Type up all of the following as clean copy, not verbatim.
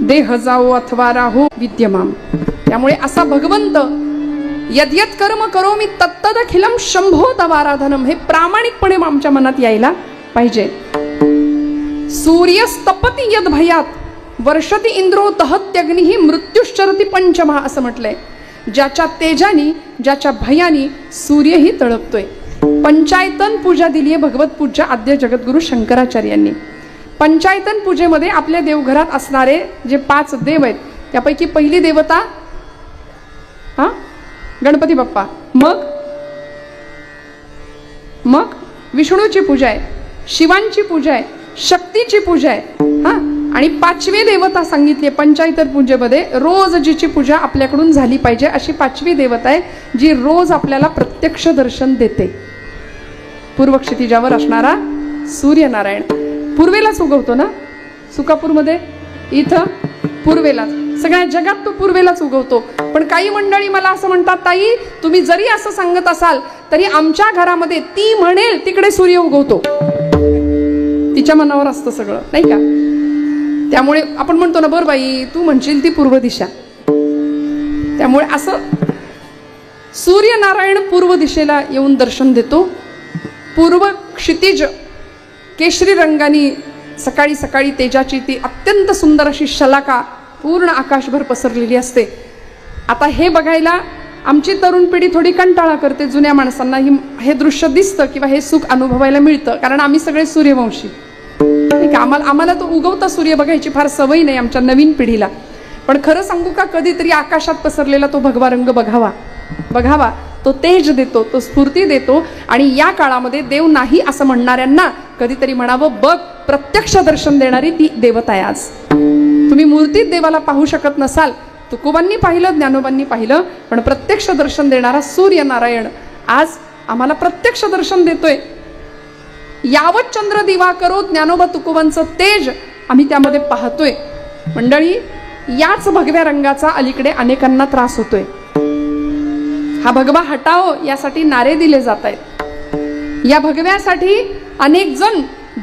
देह जाओ अथवा राहो विद्यमान. त्यामुळे असा भगवंत यद्यत कर्म करोमि तत्तदखिलम शंभो तवाराधनम हे प्रामाणिकपणे आमच्या मनात यायला पाहिजे. सूर्यस्तपती यद भयात वर्षती इंद्रो दहत्यग्निही मृत्युश्चरती पंचमहा असं म्हटलंय. ज्याच्या तेजानी ज्याच्या भयानी सूर्यही तळपतोय. पंचायतन पूजा दिली आहे भगवत पूज्य आद्य जगद्गुरु शंकराचार्यांनी. पंचायतन पूजेमध्ये आपल्या देवघरात असणारे जे 5 देव आहेत त्यापैकी पहिली देवता गणपती बाप्पा, मग विष्णूची पूजा आहे, शिवांची पूजा आहे, शक्तीची पूजा आहे आणि 5वी देवता सांगितली पंचायतन पूजेमध्ये. रोज जिची पूजा आपल्याकडून झाली पाहिजे अशी 5वी देवता आहे जी रोज आपल्याला प्रत्यक्ष दर्शन देते. पूर्व क्षितिजावर असणारा सूर्यनारायण. पूर्वेलाच उगवतो ना सुकापूरमध्ये, इथं पूर्वेलाच, सगळ्या जगात तो पूर्वेलाच उगवतो. पण काही मंडळी मला असं म्हणतात, ताई तुम्ही जरी असं सांगत असाल तरी आमच्या घरामध्ये ती म्हणेल तिकडे सूर्य उगवतो. तिच्या मनावर असतं सगळं, नाही का? त्यामुळे आपण म्हणतो ना, बरं बाई तू म्हणशील ती पूर्व दिशा. त्यामुळे असं सूर्यनारायण पूर्व दिशेला येऊन दर्शन देतो. पूर्व क्षितिज केशरी रंगाने सकाळी सकाळी तेजाची ती अत्यंत सुंदर अशी शलाका पूर्ण आकाशभर पसरलेली असते. आता हे बघायला आमची तरुण पिढी थोडी कंटाळा करते. जुन्या माणसांना हे दृश्य दिसतं किंवा हे सुख अनुभवायला मिळतं, कारण आम्ही सगळे सूर्यवंशी, नाही का? आम्हाला तो उगवता सूर्य बघायची फार सवय नाही आमच्या नवीन पिढीला. पण खरं सांगू का, कधीतरी आकाशात पसरलेला तो भगवा रंग बघावा. तो तेज देतो, तो स्फूर्ती देतो. आणि या काळामध्ये देव नाही असं म्हणणाऱ्यांना कधीतरी म्हणावं, बघ प्रत्यक्ष दर्शन देणारी ती देवता आहे आज. तुम्ही मूर्तीत देवाला पाहू शकत नसाल, तुकोबांनी पाहिलं, ज्ञानोबांनी पाहिलं, पण प्रत्यक्ष दर्शन देणारा सूर्यनारायण आज आम्हाला प्रत्यक्ष दर्शन देतोय. यावत चंद्र दिवा करो ज्ञानोबा तुकोबांचं तेज आम्ही त्यामध्ये पाहतोय. मंडळी, याच भगव्या रंगाचा अलीकडे अनेकांना त्रास होतोय. हा भगवा हटाओ यासाठी नारे दिले जात आहेत. या भगव्यासाठी अनेक जण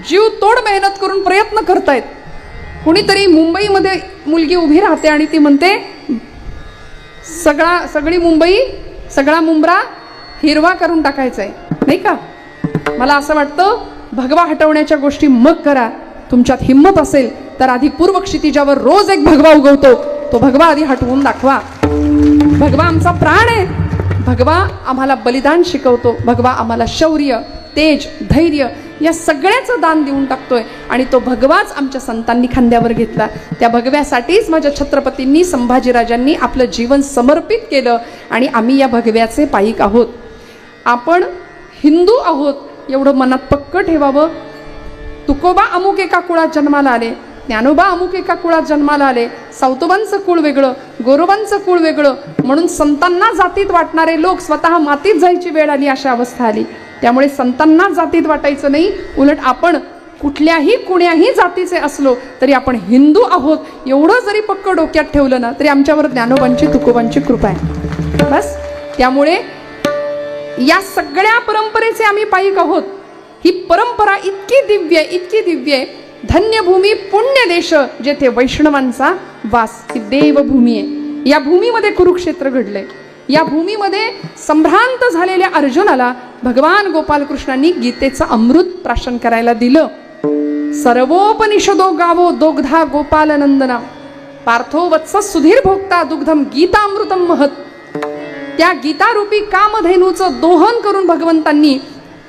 जीव तोड मेहनत करून प्रयत्न करतायत. कुणीतरी मुंबईमध्ये मुलगी उभी राहते आणि ती म्हणते, सगळी मुंबई, सगळा मुंब्रा हिरवा करून टाकायचा आहे, नाही का? मला असं वाटतं, भगवा हटवण्याच्या गोष्टी मग करा. तुमच्यात हिंमत असेल तर आधी पूर्व क्षितिजावर रोज एक भगवा उगवतो, तो भगवा आधी हटवून दाखवा. भगवा आमचा प्राण आहे. भगवा आम्हाला बलिदान शिकवतो. भगवा आम्हाला शौर्य, तेज, धैर्य या सगळ्याचं दान देऊन टाकतोय. आणि तो भगवाच आमच्या संतांनी खांद्यावर घेतला. त्या भगव्यासाठीच माझ्या छत्रपतींनी, संभाजीराजांनी आपलं जीवन समर्पित केलं. आणि आम्ही या भगव्याचे पाईक आहोत. आपण हिंदू आहोत एवढं मनात पक्क ठेवावं. तुकोबा अमुक एका कुळात जन्माला आले, ज्ञानोबा अमुक एका कुळात जन्माला आले. सावतोबांचं कुळ वेगळं, गोरोबांचं कुळ वेगळं, म्हणून संतांना जातीत वाटणारे लोक स्वतः मातीत जायची वेळ आली, अशा अवस्था आली. त्यामुळे संतांना जातीत वाटायचं नाही. उलट आपण कुण्याही जातीचे असलो तरी आपण हिंदू आहोत एवढं जरी पक्क डोक्यात ठेवलं ना, तरी आमच्यावर ज्ञानोबांची, तुकोबांची कृपा आहे बस. त्यामुळे या सगळ्या परंपरेचे आम्ही पाईक आहोत. ही परंपरा इतकी दिव्य आहे. धन्यभूमी पुण्य देश जेथे वैष्णवांचा वास, ही देवभूमी आहे. या भूमीमध्ये कुरुक्षेत्र घडलंय. या भूमीमध्ये संभ्रांत झालेल्या अर्जुनाला भगवान गोपालकृष्णांनी गीतेचं अमृत प्राशन करायला दिलं. सर्वोपनिषदो गावो दोग्धा गोपालनंदना पार्थो वत्स सुधीर भोक्ता दुग्धम गीतामृतम महत. त्या गीतारूपी कामधेनूचं दोहन करून भगवंतांनी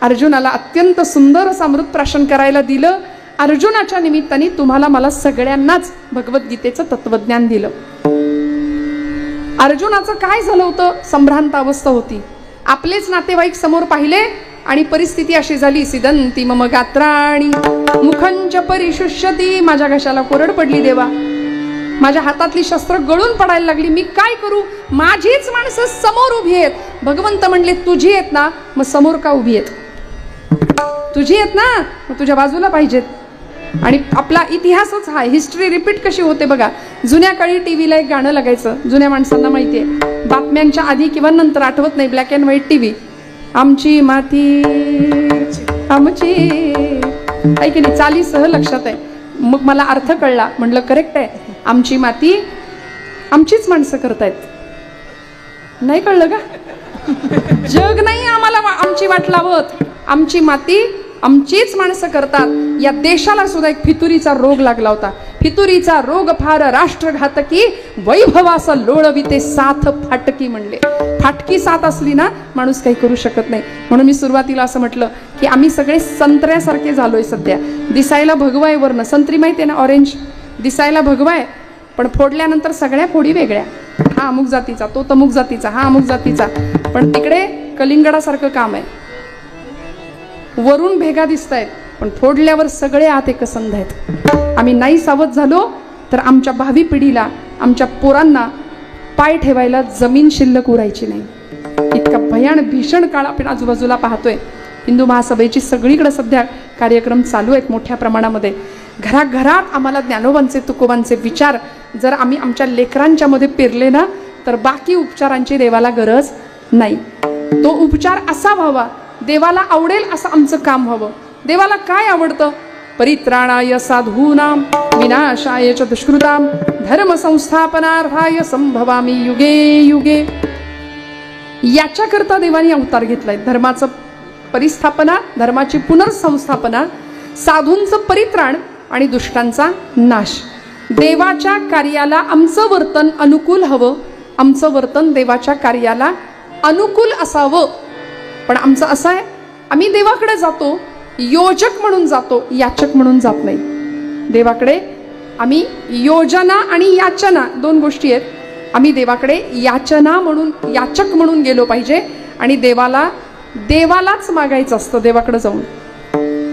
अर्जुनाला अत्यंत सुंदर असं अमृत प्राशन करायला दिलं. अर्जुनाच्या निमित्ताने तुम्हाला मला सगळ्यांनाच भगवद्गीतेचं तत्वज्ञान दिलं. अर्जुनाचं काय झालं होतं? संभ्रांत अवस्था होती. आपलेच नातेवाईक समोर पाहिले आणि परिस्थिती अशी झाली, सिदंती मम गात्राणी मुखंच परिशुष्यती. माझ्या घशाला कोरड पडली देवा, माझ्या हातातली शस्त्र गळून पडायला लागली, मी काय करू? माझीच माणसं समोर उभी आहेत. भगवंत म्हणले, तुझी आहेत ना, मग समोर का उभी आहेत? तुझी आहेत ना, मग तुझ्या बाजूला पाहिजेत. आणि आपला इतिहासच हा, हिस्ट्री रिपीट कशी होते बघा. जुन्या काळी टीव्हीला एक गाणं लागायचं, जुन्या माणसांना माहिती आहे, बातम्यांच्या आधी किंवा नंतर, आठवत नाही, ब्लॅक अँड व्हाईट टीव्ही. आमची माती आमची, ऐक नाही, चालीसह लक्षात आहे. मग मला अर्थ कळला, म्हटलं करेक्ट आहे. आमची माती आमचीच माणसं करतायत. नाही कळलं का? जग नाही आम्हाला आमची वाट लावत, आमची माती आमचीच माणसं करतात. या देशाला सुद्धा एक फितुरीचा रोग लागला होता. फितुरीचा रोग फार राष्ट्रघातकी, वैभवासा लोळविते साथ फाटकी म्हणले. फाटकी साथ असली ना माणूस काही करू शकत नाही. म्हणून मी सुरुवातीला असं म्हटलं की आम्ही सगळे संत्र्यासारखे झालोय सध्या. दिसायला भगवा आहे वरनं, संत्री माहिती आहे ना, ऑरेंज दिसायला भगवा आहे, पण फोडल्यानंतर सगळ्या फोडी वेगळ्या. हा अमुक जातीचा, तो तमुक जातीचा, हा अमुक जातीचा, पण तिकडे कलिंगडासारखं काम आहे. वरून भेगा दिसतायत पण फोडल्यावर सगळे आत एकसंध आहेत. आम्ही नाही सावध झालो तर आमच्या भावी पिढीला, आमच्या पोरांना पाय ठेवायला जमीन शिल्लक उरायची नाही. इतका भीषण काळ आपण आजूबाजूला पाहतोय. हिंदू महासभेची सगळीकडे सध्या कार्यक्रम चालू आहेत मोठ्या प्रमाणामध्ये. घराघरात आम्हाला ज्ञानोबांचे तुकोबांचे विचार जर आम्ही आमच्या लेकरांच्या मध्ये पेरले ना तर बाकी उपचारांची देवाला गरज नाही. तो उपचार असा व्हावा, देवाला आवडेल असं आमचं काम व्हावं. देवाला काय आवडतं? परित्राणाय साधूनां विनाशाय च दुष्कृतां धर्म संस्थापनार्थाय संभवामी युगे युगे. याच्याकरता देवाने अवतार घेतलाय. धर्माचं परिस्थापना, धर्माची पुनर्संस्थापना, साधूंचं परित्राण आणि दुष्टांचा नाश. देवाच्या कार्याला आमचं वर्तन अनुकूल हवं. आमचं वर्तन देवाच्या कार्याला अनुकूल असावं. पण आमचं असं आहे, आम्ही देवाकडे जातो योजक म्हणून जातो, याचक म्हणून जात नाही. देवाकडे आम्ही योजना आणि याचना दोन गोष्टी आहेत. आम्ही देवाकडे याचना म्हणून, याचक म्हणून गेलो पाहिजे आणि देवालाच मागायचं असतं. देवाकडे जाऊन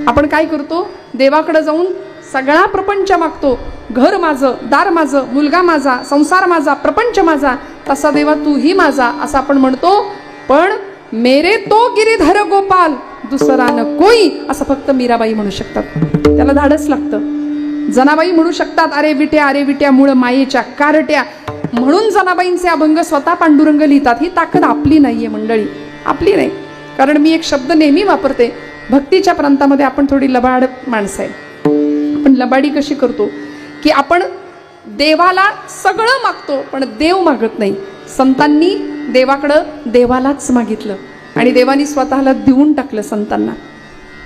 आपण काय करतो? देवाकडे जाऊन सगळा प्रपंच मागतो. घर माझं, दार माझं, मुलगा माझा, संसार माझा, प्रपंच माझा, तसा देवा तूही माझा असं आपण म्हणतो. पण मेरे तो गिरीधर गोपाल दुसरा न कोई असं फक्त मीराबाई म्हणू शकतात. त्याला धाडस लागतं. जनाबाई म्हणू शकतात अरे विट्या मूळ मायेच्या कारट्या, म्हणून जनाबाईंचे अभंग स्वतः पांडुरंग लिहितात. ही ताकद आपली नाहीये मंडळी, आपली नाही. कारण मी एक शब्द नेहमी वापरते, भक्तीच्या प्रांतामध्ये आपण थोडी लबाड माणसं आहे. आपण लबाडी कशी करतो की आपण देवाला सगळं मागतो पण देव मागत नाही. संतांनी देवाकडं देवालाच मागितलं आणि देवानी स्वतःला देऊन टाकलं संतांना.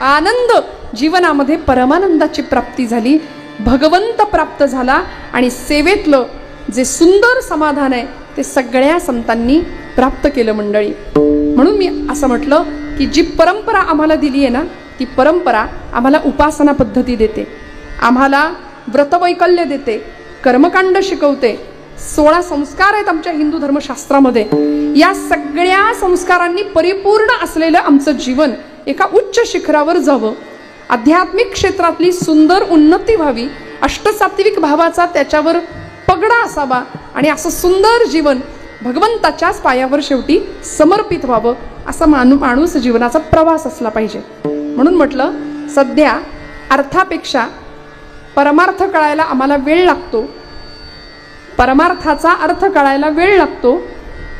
आनंद जीवनामध्ये परमानंदाची प्राप्ती झाली, भगवंत प्राप्त झाला आणि सेवेतलं जे सुंदर समाधान आहे ते सगळ्या संतांनी प्राप्त केलं मंडळी. म्हणून मी असं म्हटलं की जी परंपरा आम्हाला दिली आहे ना ती परंपरा आम्हाला उपासना पद्धती देते, आम्हाला व्रतवैकल्य देते, कर्मकांड शिकवते. 16 संस्कार आहेत आमच्या हिंदू धर्मशास्त्रामध्ये. या सगळ्या संस्कारांनी परिपूर्ण असलेलं आमचं जीवन एका उच्च शिखरावर जावं, आध्यात्मिक क्षेत्रातली सुंदर उन्नती व्हावी, अष्टसात्विक भावाचा त्याच्यावर पगडा असावा आणि असं सुंदर जीवन भगवंताच्याच पायावर शेवटी समर्पित व्हावं. असा माणूस जीवनाचा प्रवास असला पाहिजे. म्हणून म्हटलं सध्या अर्थापेक्षा परमार्थ कळायला आम्हाला वेळ लागतो, परमार्थाचा अर्थ कळायला वेळ लागतो,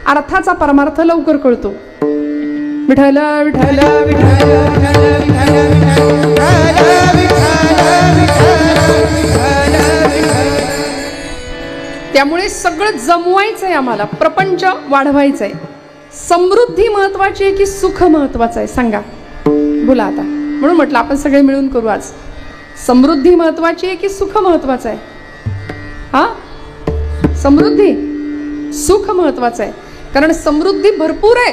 अर्थाचा परमार्थ लवकर कळतो. विठ्ठल विठ्ठल त्यामुळे सगळं जमवायचंय आम्हाला, प्रपंच वाढवायचंय. समृद्धी महत्वाची आहे की सुख महत्वाचं आहे? सांगा, बोला आता. म्हणून म्हटलं आपण सगळे मिळून करू आज. समृद्धी महत्वाची आहे की सुख महत्वाचं आहे? हा, समृद्धी, सुख महत्वाचं आहे. कारण समृद्धी भरपूर आहे,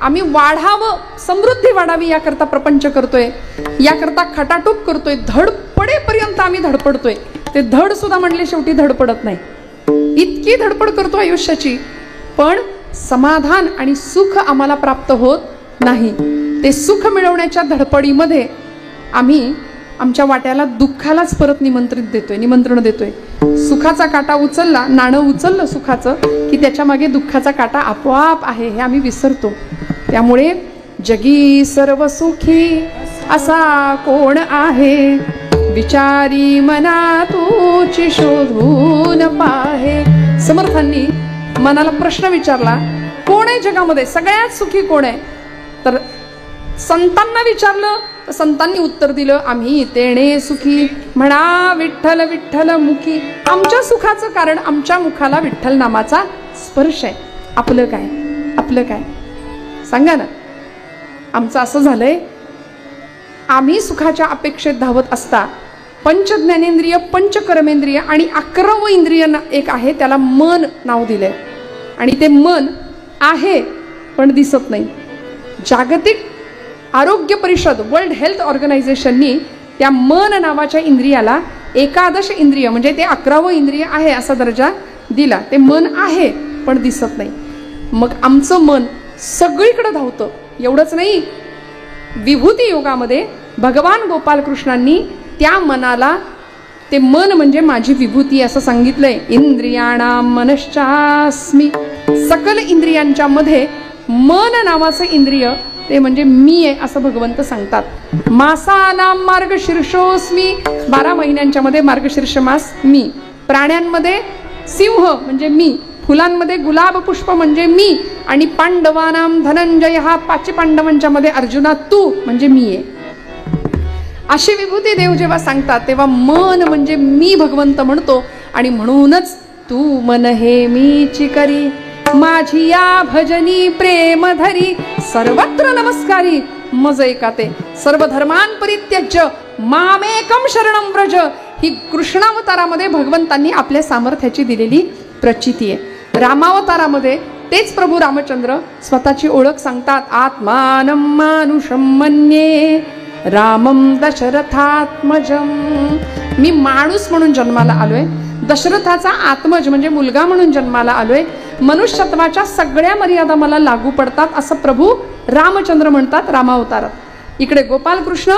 आम्ही वाढावं, समृद्धी वाढावी याकरता प्रपंच करतोय, याकरता खटाटूप करतोय, धडपडेपर्यंत आम्ही धडपडतोय. ते धड सुद्धा म्हणले शेवटी धडपडत नाही, इतकी धडपड करतो आयुष्याची, पण समाधान आणि सुख आम्हाला प्राप्त होत नाही. ते सुख मिळवण्याच्या धडपडीमध्ये आम्ही आमच्या वाट्याला दुःखालाच परत निमंत्रण देतोय. सुखाचा काटा उचलला, नाणं उचललं सुखाचं की त्याच्या मागे दुःखाचा काटा आपोआप आहे हे आम्ही विसरतो. त्यामुळे जगी सर्व सुखी असा कोण आहे, विचारी मना तूची शोधून पाहे. समर्थांनी मनाला प्रश्न विचारला, कोण आहे जगामध्ये सगळ्यात सुखी कोण आहे? तर संतांना विचारलं तर संतांनी उत्तर दिलं, आम्ही तेणे सुखी म्हणा विठ्ठल विठ्ठल मुखी. आमच्या सुखाचं कारण आमच्या मुखाला विठ्ठल नामाचा स्पर्श आहे. आपलं काय, आपलं काय सांगा ना. आमचं असं झालंय, आम्ही सुखाच्या अपेक्षेत धावत असता पंच ज्ञानेंद्रिय, पंच कर्मेंद्रिय आणि 11वं इंद्रिय एक आहे, त्याला मन नाव दिलंय. आणि ते मन आहे पण दिसत नाही. जागतिक आरोग्य परिषद, वर्ल्ड हेल्थ ऑर्गनायझेशननी त्या मन नावाच्या इंद्रियाला एकादश इंद्रिय म्हणजे ते 11वं इंद्रिय आहे असा दर्जा दिला. ते मन आहे पण दिसत नाही. मग आमचं मन सगळीकडे धावतं. एवढंच नाही, विभूती योगामध्ये भगवान गोपालकृष्णांनी त्या मनाला, ते मन म्हणजे माझी विभूती असं सांगितलंय. इंद्रियाणाम मनश्चास्मी, सकल इंद्रियांच्या मध्ये मन नावाचं इंद्रिय ते म्हणजे मी आहे असं भगवंत सांगतात. मासानाम मार्गशीर्षोस्मी, 12 महिन्यांच्या मध्ये मार्गशीर्ष मास मी. प्राण्यांमध्ये सिंह म्हणजे मी, फुलांमध्ये गुलाब पुष्प म्हणजे मी, आणि पांडवानाम धनंजय, हा 5 पांडवांच्या मध्ये अर्जुना तू म्हणजे मी आहे. अशी विभूती देव जेव्हा सांगतात तेव्हा मन म्हणजे मी भगवंत म्हणतो. आणि म्हणूनच तू मन हे मीची करी, माझी या भजनी प्रेम धरी, सर्वत्र नमस्कारी मज एकाते, सर्व धर्मान परित्यज्य मामेकम शरणं व्रज. ही कृष्णावतारामध्ये भगवंतांनी आपल्या सामर्थ्याची दिलेली प्रचिती आहे. रामावतारामध्ये तेच प्रभू रामचंद्र स्वतःची ओळख सांगतात. आत्मानं मानुषं मन्ये रामं दशरथात्मजं. मी माणूस म्हणून जन्माला आलोय, दशरथाचा आत्मज म्हणजे मुलगा म्हणून जन्माला आलोय. मनुष्यत्वाच्या सगळ्या मर्यादा मला लागू पडतात असं प्रभू रामचंद्र म्हणतात रामावतारात. इकडे गोपालकृष्ण,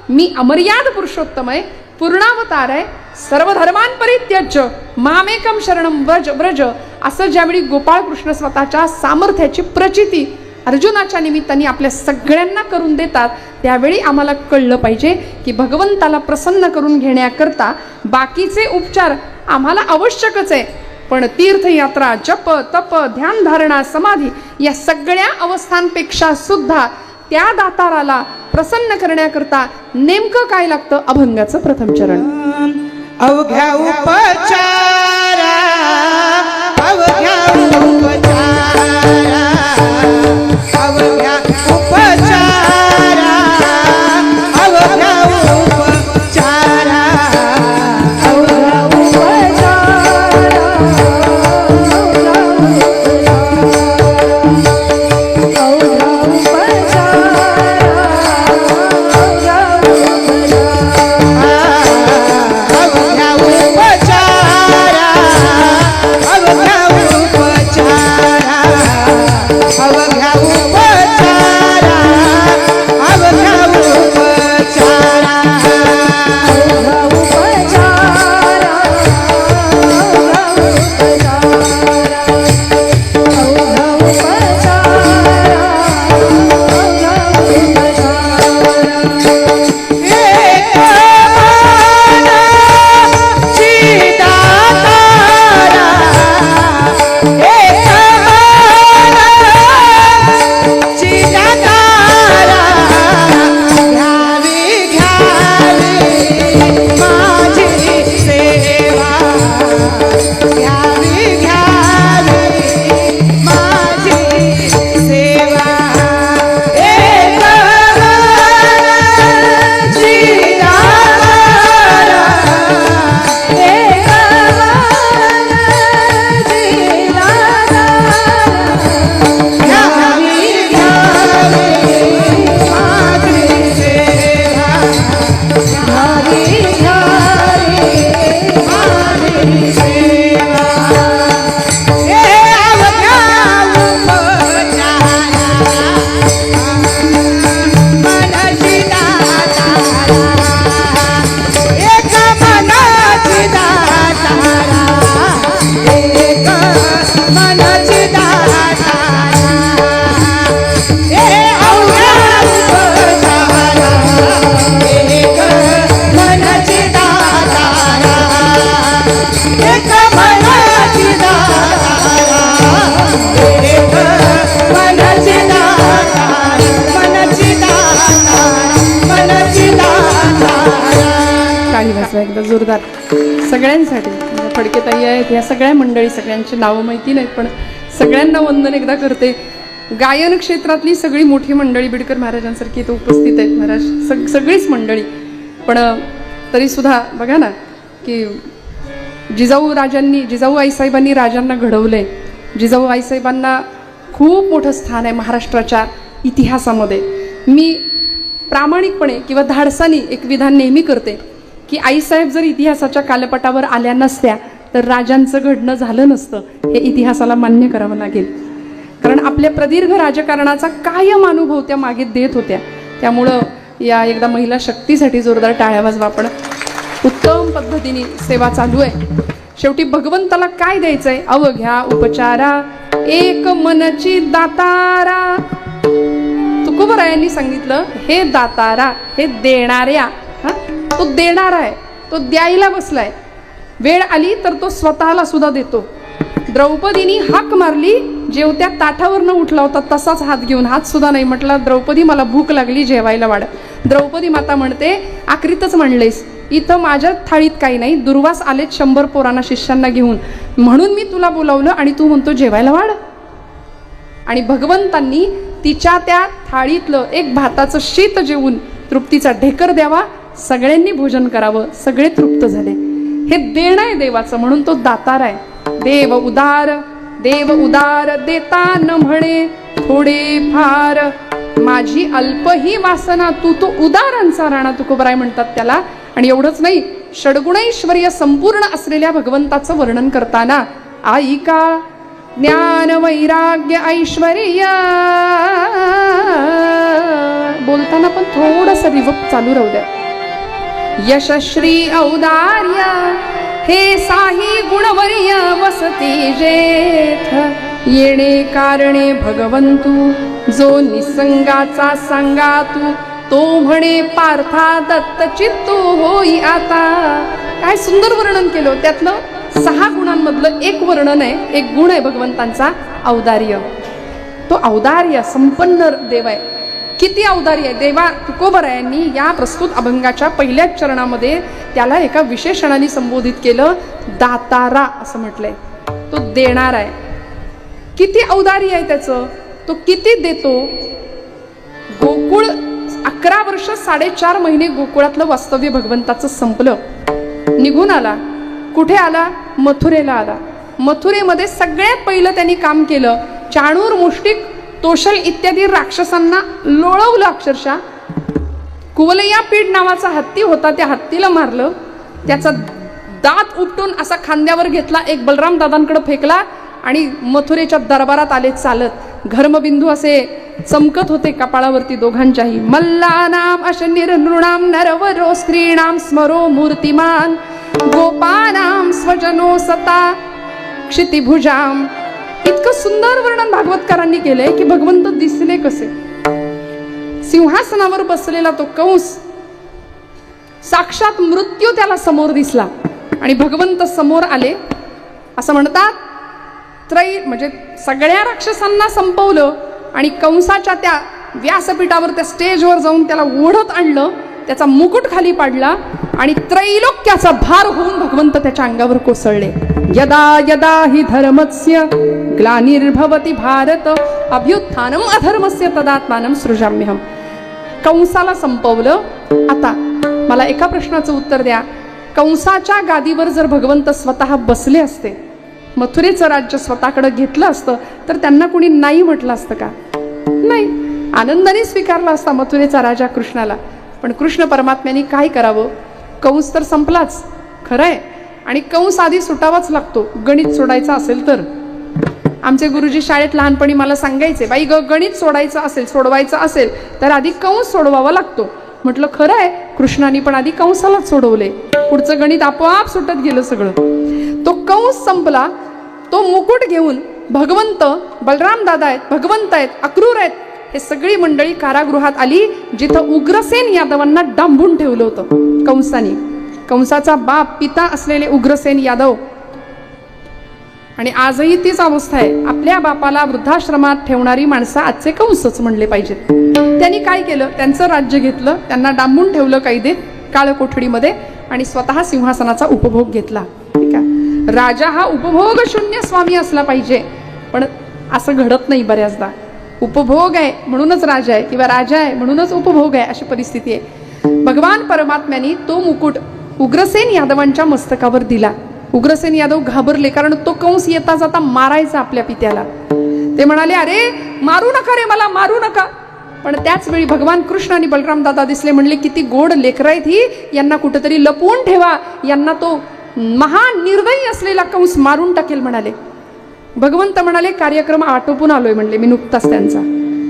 मी अमर्याद पुरुषोत्तम आहे, पूर्णावतार आहे, सर्व धर्मान परित्यज्य मामेकम शरणं व्रज. असं ज्यावेळी गोपाळकृष्ण स्वतःच्या सामर्थ्याची प्रचिती अर्जुनाच्या निमित्ताने आपल्या सगळ्यांना करून देतात, त्यावेळी आम्हाला कळलं पाहिजे की भगवंताला प्रसन्न करून घेण्याकरता बाकीचे उपचार आम्हाला आवश्यकच आहे, पण तीर्थयात्रा, जप, तप, ध्यान, धारणा, समाधी या सगळ्या अवस्थांपेक्षा सुद्धा त्या दाताराला प्रसन्न करण्याकरता नेमकं काय लागतं? अभंगाचं प्रथम चरण. अवघ्या उपचारा, अवघ्या उपचारा, अवघ्या उपचारा, अवघ्या उपचारा, अवघ्या उपचारा, अवघ्या उपचारा, जोरदार सगळ्यांसाठी. फडके ताई आहेत, ह्या सगळ्या मंडळी, सगळ्यांची नावं माहिती नाहीत पण सगळ्यांना वंदन एकदा करते. गायन क्षेत्रातली सगळी मोठी मंडळी, बिडकर महाराजांसारखी इथं उपस्थित आहेत महाराज, सगळीच मंडळी. पण तरीसुद्धा बघा ना की जिजाऊ आईसाहेबांनी राजांना घडवलंय. जिजाऊ आईसाहेबांना खूप मोठं स्थान आहे महाराष्ट्राच्या इतिहासामध्ये. मी प्रामाणिकपणे किंवा धाडसानी एक विधान नेहमी करते की आईसाहेब जर इतिहासाच्या कालपटावर आल्या नसत्या तर राजांचं घडणं झालं नसतं, हे इतिहासाला मान्य करावं लागेल. कारण आपल्या प्रदीर्घ राजकारणाचा कायम अनुभव त्या मागे देत होत्या. त्यामुळं या एकदा महिला शक्तीसाठी जोरदार टाळ्या वाजवा. आपण उत्तम पद्धतीने सेवा चालू आहे. शेवटी भगवंताला काय द्यायचंय? अवघ्या उपचारा एक मनची दातारा. तुकोबरायांनी सांगितलं, हे दातारा, हे देणाऱ्या, तो देणारा आहे, तो द्यायला बसलाय. वेळ आली तर तो स्वतःला सुद्धा देतो. द्रौपदीनी हाक मारली, जेवत्या ताटावरनं उठला होता तसाच हात घेऊन, हात सुद्धा नाही म्हटला, द्रौपदी मला भूक लागली, जेवायला वाढ. द्रौपदी माता म्हणते, आखरीतच म्हणलेस, इथं माझ्या थाळीत काही नाही, दुर्वास आलेत 100 पोरांना शिष्यांना घेऊन, म्हणून मी तुला बोलावलं आणि तू म्हणतो जेवायला वाढ. आणि भगवंतांनी तिच्या त्या थाळीतलं एक भाताचं शीत जेवून तृप्तीचा ढेकर द्यावा, सगळ्यांनी भोजन करावं, सगळे तृप्त झाले. हे देणं आहे देवाचं, म्हणून तो दातार आहे. देव उदार देता न म्हणे थोडे फार, माझी अल्प ही वासना तू तो उदारांचा राणा, तुकोबराय म्हणतात त्याला. आणि एवढंच नाही, षड्गुणैश्वर्य संपूर्ण असलेल्या भगवंताचं वर्णन करताना ऐका, ज्ञान वैराग्य ऐश्वर्य बोलताना पण थोडंसं रिवर्ब चालू राहू द्या. यशश्री औदार्य हे साही गुणवर्य वसती जेथ, येणे कारणे भगवंतू जो निसंगाचा सांगा तू, तो म्हणे पार्था दत्त चित्तू होई आता. काय सुंदर वर्णन केलं. त्यातलं 6 गुणांमधलं एक वर्णन आहे, एक गुण आहे भगवंतांचा, औदार्य. तो औदार्य संपन्न देव आहे. किती औदार्य आहे देवा. तुकोबरायांनी या प्रस्तुत अभंगाच्या पहिल्याच चरणामध्ये त्याला एका विशेषणाने संबोधित केलं, दातारा असं म्हटलंय. तो देणार आहे. किती औदार्य आहे त्याचं, तो किती देतो. गोकुळ 11 वर्ष 4.5 महिने गोकुळातलं वास्तव्य भगवंताचं संपलं. निघून आला. कुठे आला? मथुरेला आला. मथुरेमध्ये सगळ्यात पहिलं त्यांनी काम केलं, चाणूर, मुष्टिक, तोषल इत्यादी राक्षसांना लोळवलं अक्षरशः. कुवलया पीड नावाचा हत्ती होता, त्या हत्तीला मारलं. त्याचा दात उपटून असा खांद्यावर घेतला, एक बलराम दादांकडे फेकला आणि मथुरेच्या दरबारात आले चालत. घर्मबिंदू असे चमकत होते कपाळावरती दोघांच्याही. मल्लानाम अशनिर नृणाम नरवरो स्त्रीणाम स्मरो मूर्तिमान, गोपानाम स्वजनो सता क्षितिभुजाम. इतकं सुंदर वर्णन भागवतकारांनी केलंय की भगवंत दिसले कसे. सिंहासनावर बसलेला तो कंस, साक्षात मृत्यू त्याला समोर दिसला आणि भगवंत समोर आले. असं म्हणतात, म्हणजे सगळ्या राक्षसांना संपवलं आणि कंसाच्या त्या व्यासपीठावर, त्या स्टेजवर जाऊन त्याला ओढत आणलं, त्याचा मुकुट खाली पाडला आणि त्रैलोक्याचा भार होऊन भगवंत त्याच्या अंगावर कोसळले. यदा यदा हि धर्मस्य ग्लानिर्भवति भारत, अभ्युत्थानम अधर्मस्य तदात्मानं सृजाम्यहम. कंसाला संपवलं. आता मला एका प्रश्नाचं उत्तर द्या. कंसाच्या गादीवर जर भगवंत स्वतः बसले असते, मथुरेचं राज्य स्वतःकडे घेतलं असतं, तर त्यांना कुणी नाही म्हटलं असतं का? नाही, आनंदाने स्वीकारला असता मथुरेचा राजा कृष्णाला. पण कृष्ण परमात्म्याने काय करावं? कंस तर संपलाच, खरंय, आणि कंस आधी सुटावाच लागतो गणित सोडायचं असेल तर. आमचे गुरुजी शाळेत लहानपणी मला सांगायचे, बाई गणित सोडवायचं असेल तर आधी कंस सोडवावा लागतो. म्हटलं खरं आहे, कृष्णाने पण आधी कंसालाच सोडवले, पुढचं गणित आपोआप सुटत गेलं सगळं. तो कंस संपला. तो मुकुट घेऊन भगवंत, बलराम दादा आहेत, भगवंत आहेत, अक्रूर आहेत, हे सगळी मंडळी कारागृहात आली, जिथं उग्रसेन यादवांना डांबून ठेवलं होतं कंसाने. कंसाचा बाप पिता असलेले उग्रसेन यादव. आणि आजही तीच अवस्था आहे. आपल्या बापाला वृद्धाश्रमात ठेवणारी माणसं आजचे कंसच म्हणले पाहिजेत. त्यांनी काय केलं? त्यांचं राज्य घेतलं, त्यांना डांबून ठेवलं कैदेत, काळ कोठडीमध्ये, आणि स्वतः सिंहासनाचा उपभोग घेतला. ठीक आहे, राजा हा उपभोग शून्य स्वामी असला पाहिजे, पण असं घडत नाही बऱ्याचदा. उपभोग आहे म्हणूनच राजा आहे, किंवा राजा आहे म्हणूनच उपभोग आहे, अशी परिस्थिती आहे. भगवान परमात्म्याने तो मुकुट उग्रसेन यादवांच्या मस्तकावर दिला. उग्रसेन यादव घाबरले, कारण तो कंस येता जाता मारायचा आपल्या पित्याला. ते म्हणाले, अरे मारू नका रे, मला मारू नका. पण त्याच वेळी भगवान कृष्ण आणि बलराम दादा दिसले. म्हणले, किती गोड लेकरं आहेत ही, यांना कुठेतरी लपवून ठेवा, यांना तो महान निर्दयी असलेला कंस मारून टाकेल म्हणाले. भगवंत म्हणाले, कार्यक्रम आटोपून आलोय म्हणले मी नुकताच त्यांचा,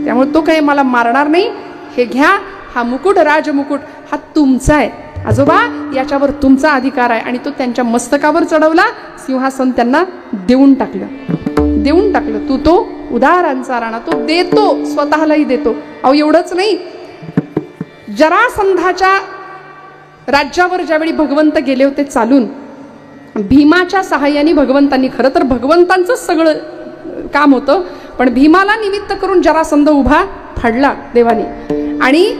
त्यामुळे तो काही मला मारणार नाही. हे घ्या, हा मुकुट, राजमुकुट हा तुमचा आहे आजोबा, याच्यावर तुमचा अधिकार आहे. आणि तो त्यांच्या मस्तकावर चढवला, सिंहासन त्यांना देऊन टाकलं. तू तो उदारांचा राणा, तो देतो, स्वतःलाही देतो. अहो एवढंच नाही, जरासंधाच्या राज्यावर ज्यावेळी भगवंत गेले होते चालून, भीमाच्या सहाय्याने भगवंतांनी, खरं तर भगवंतांचं सगळं काम होतं, पण भीमाला निमित्त करून जरासंध उभा फाडला देवाने. आणि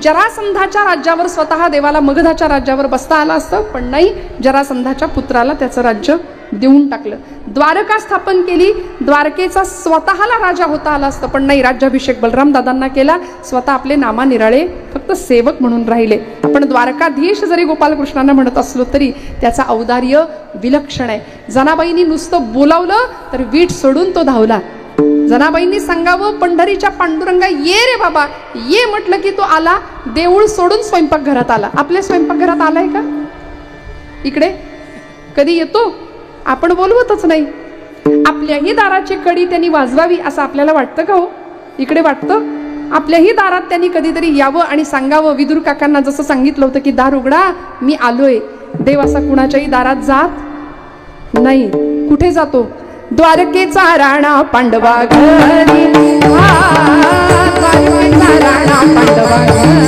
जरासंधाच्या राज्यावर स्वतः देवाला मगधाच्या राज्यावर बसता आलं असतं, पण नाही, जरासंधाच्या पुत्राला त्याचं राज्य देऊन टाकलं. द्वारका स्थापन केली, द्वारकेचा स्वतःला राजा होता आला असतं, पण नाही, राज्याभिषेक बलराम दादांना केला. स्वतः आपले नामा निराळे फक्त सेवक म्हणून राहिले. आपण द्वारकाधीश जरी गोपालकृष्णांना म्हणत असलो तरी त्याचा औदार्य विलक्षण आहे. जनाबाईंनी नुसतं बोलावलं तर वीट सोडून तो धावला. जनाबाईंनी सांगावं, पंढरीच्या पांडुरंगा ये रे बाबा ये, म्हटलं की तो आला. देऊळ सोडून स्वयंपाकघरात आला. आपल्या स्वयंपाकघरात आलाय का इकडे? कधी येतो? आपण बोलवतच नाही. आपल्याही दाराची कडी त्यांनी वाजवावी असं आपल्याला वाटतं का हो? इकडे वाटतं? आपल्याही दारात त्यांनी कधीतरी यावं आणि सांगावं. विदुर काकांना जसं सांगितलं होतं की दार उघडा, मी आलोय. देव असा कुणाच्याही दारात जात नाही. कुठे जातो? द्वारकेचा राणा पांडवा घरी, द्वारकेचा राणा पांडवा घरी,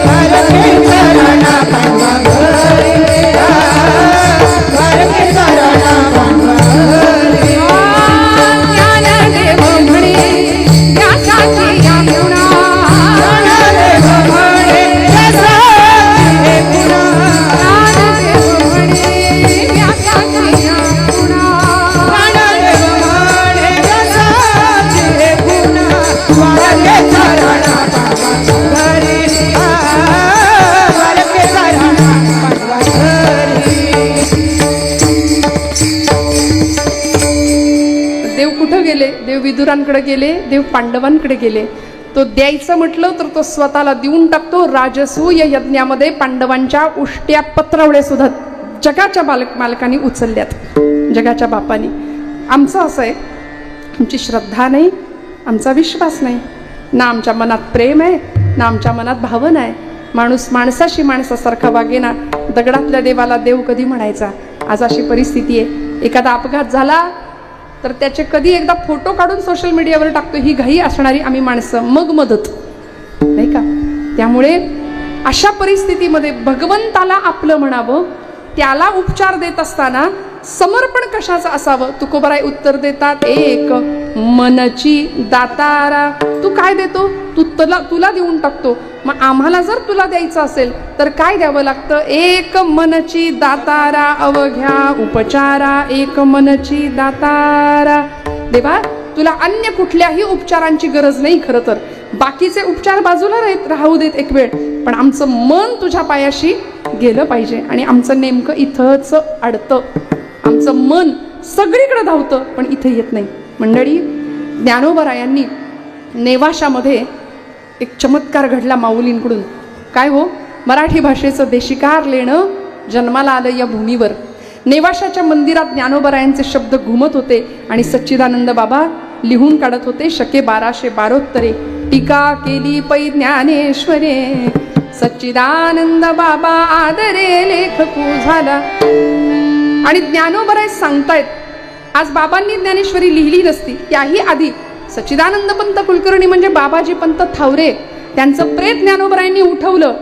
द्वारकेचा राणा पांडवा घरी, द्वारकेचा राणा पांडवा घरी. ज्ञानदेव म्हणे त्याच्याची या गुणा, ज्ञानदेव म्हणे त्याच्याची हे गुणा, ज्ञानदेव म्हणे त्याच्याची या गुणा, ज्ञानदेव म्हणे त्याच्याची हे गुणा. द्वारकेचा राणा पांडवा घरी, द्वारकेचा राणा पांडवा घरी. देव कुठं गेले? देव विदुरांकडे गेले, देव पांडवांकडे गेले. तो द्यायचं म्हटलं तर तो स्वतःला देऊन टाकतो. राजसूय यज्ञामध्ये पांडवांच्या उष्ट्या पत्रावळ्या सुद्धा जगाच्या मालकांनी उचलल्यात, जगाच्या बापानी. आमचं असं आहे, आमची श्रद्धा नाही, आमचा विश्वास नाही, ना आमच्या मनात प्रेम आहे, ना आमच्या मनात भावना आहे. माणूस माणसाशी माणसासारखा वागेना. दगडातल्या देवाला देव कधी म्हणायचा? आज अशी परिस्थिती आहे. एखादा अपघात झाला तर त्याचे कधी एकदा फोटो काढून सोशल मीडियावर टाकतो, ही घाई असणारी आम्ही माणसं, मग मदत नाही का? त्यामुळे अशा परिस्थितीमध्ये भगवंताला आपलं म्हणावं. त्याला उपचार देत असताना समर्पण कशाचं असावं? तुकोबाराय उत्तर देतात, एक मनची दातारा. तू काय देतो? तुला देऊन टाकतो. मग आम्हाला जर तुला द्यायचं असेल तर काय द्यावं लागतं? एक मनची दातारा अवघ्या उपचारा, एक मनची दातारा. देवा, तुला अन्य कुठल्याही उपचारांची गरज नाही. खरं तर बाकीचे उपचार बाजूला राहू देत एक वेळ, पण आमचं मन तुझ्या पायाशी गेलं पाहिजे. आणि आमचं नेमकं इथंच अडतं. आमचं मन सगळीकडे धावतं पण इथे येत नाही. मंडळी, ज्ञानोबरायांनी नेवाशामध्ये एक चमत्कार घडला माऊलींकडून. काय हो? मराठी भाषेचं देशिकार लेणं जन्माला आलं या भूमीवर. नेवाशाच्या मंदिरात ज्ञानोबरायांचे शब्द घुमत होते आणि सच्चिदानंद बाबा लिहून काढत होते. शके 1272. टीका केली पै ज्ञानेश्वरे, सच्चिदानंद बाबा आदरे लेखकू झाला. आणि ज्ञानोबराय सांगतायत, आज बाबांनी ज्ञानेश्वरी लिहिली नसती, त्याही आधी सच्चिदानंद पंत कुलकर्णी म्हणजे बाबाजी पंत थावरे, त्यांचं प्रेत ज्ञानोबरायांनी उठवलं,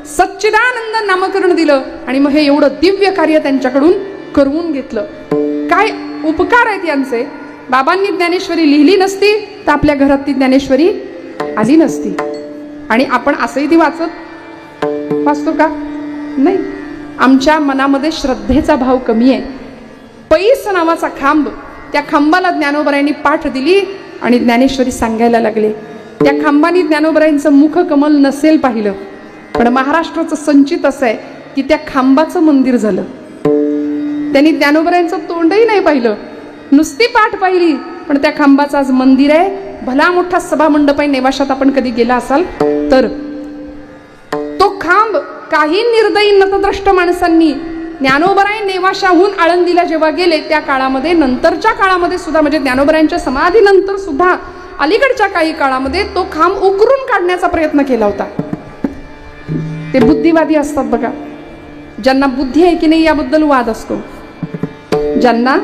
सच्चिदानंद नामकरण दिलं आणि मग हे एवढं दिव्य कार्य त्यांच्याकडून करवून घेतलं. काय उपकार आहेत यांचे. बाबांनी ज्ञानेश्वरी लिहिली नसती तर आपल्या घरात ती ज्ञानेश्वरी आली नसती. आणि आपण असंही ती वाचतो का? नाही, आमच्या मनामध्ये श्रद्धेचा भाव कमी आहे. पैस नावाचा खांब, त्या खांबाला ज्ञानोबरायांनी पाठ दिली आणि ज्ञानेश्वरी सांगायला लागले. त्या खांबाने ज्ञानोबरायांचं मुखकमल नसेल पाहिलं, पण महाराष्ट्राचं संचित असं आहे की त्या खांबाचं मंदिर झालं. त्यांनी ज्ञानोबरायांचं तोंडही नाही पाहिलं, नुसती पाठ पाहिली, पण त्या खांबाचं आज मंदिर आहे. भला मोठा सभामंडप आहे नेवाशात, आपण कधी गेला असाल तर. तो खांब काही निर्दयी नतद्रष्ट माणसांनी ज्ञानोबराय नेवाशाहून आळंदीला जेव्हा गेले त्या काळामध्ये, नंतरच्या काळामध्ये सुद्धा, म्हणजे ज्ञानोबरायांच्या समाधीनंतर सुद्धा अलीकडच्या काही काळामध्ये तो खांब उकरून काढण्याचा प्रयत्न केला होता. ते बुद्धिवादी असतात बघा, ज्यांना बुद्धी आहे की नाही याबद्दल वाद असतो. ज्यांना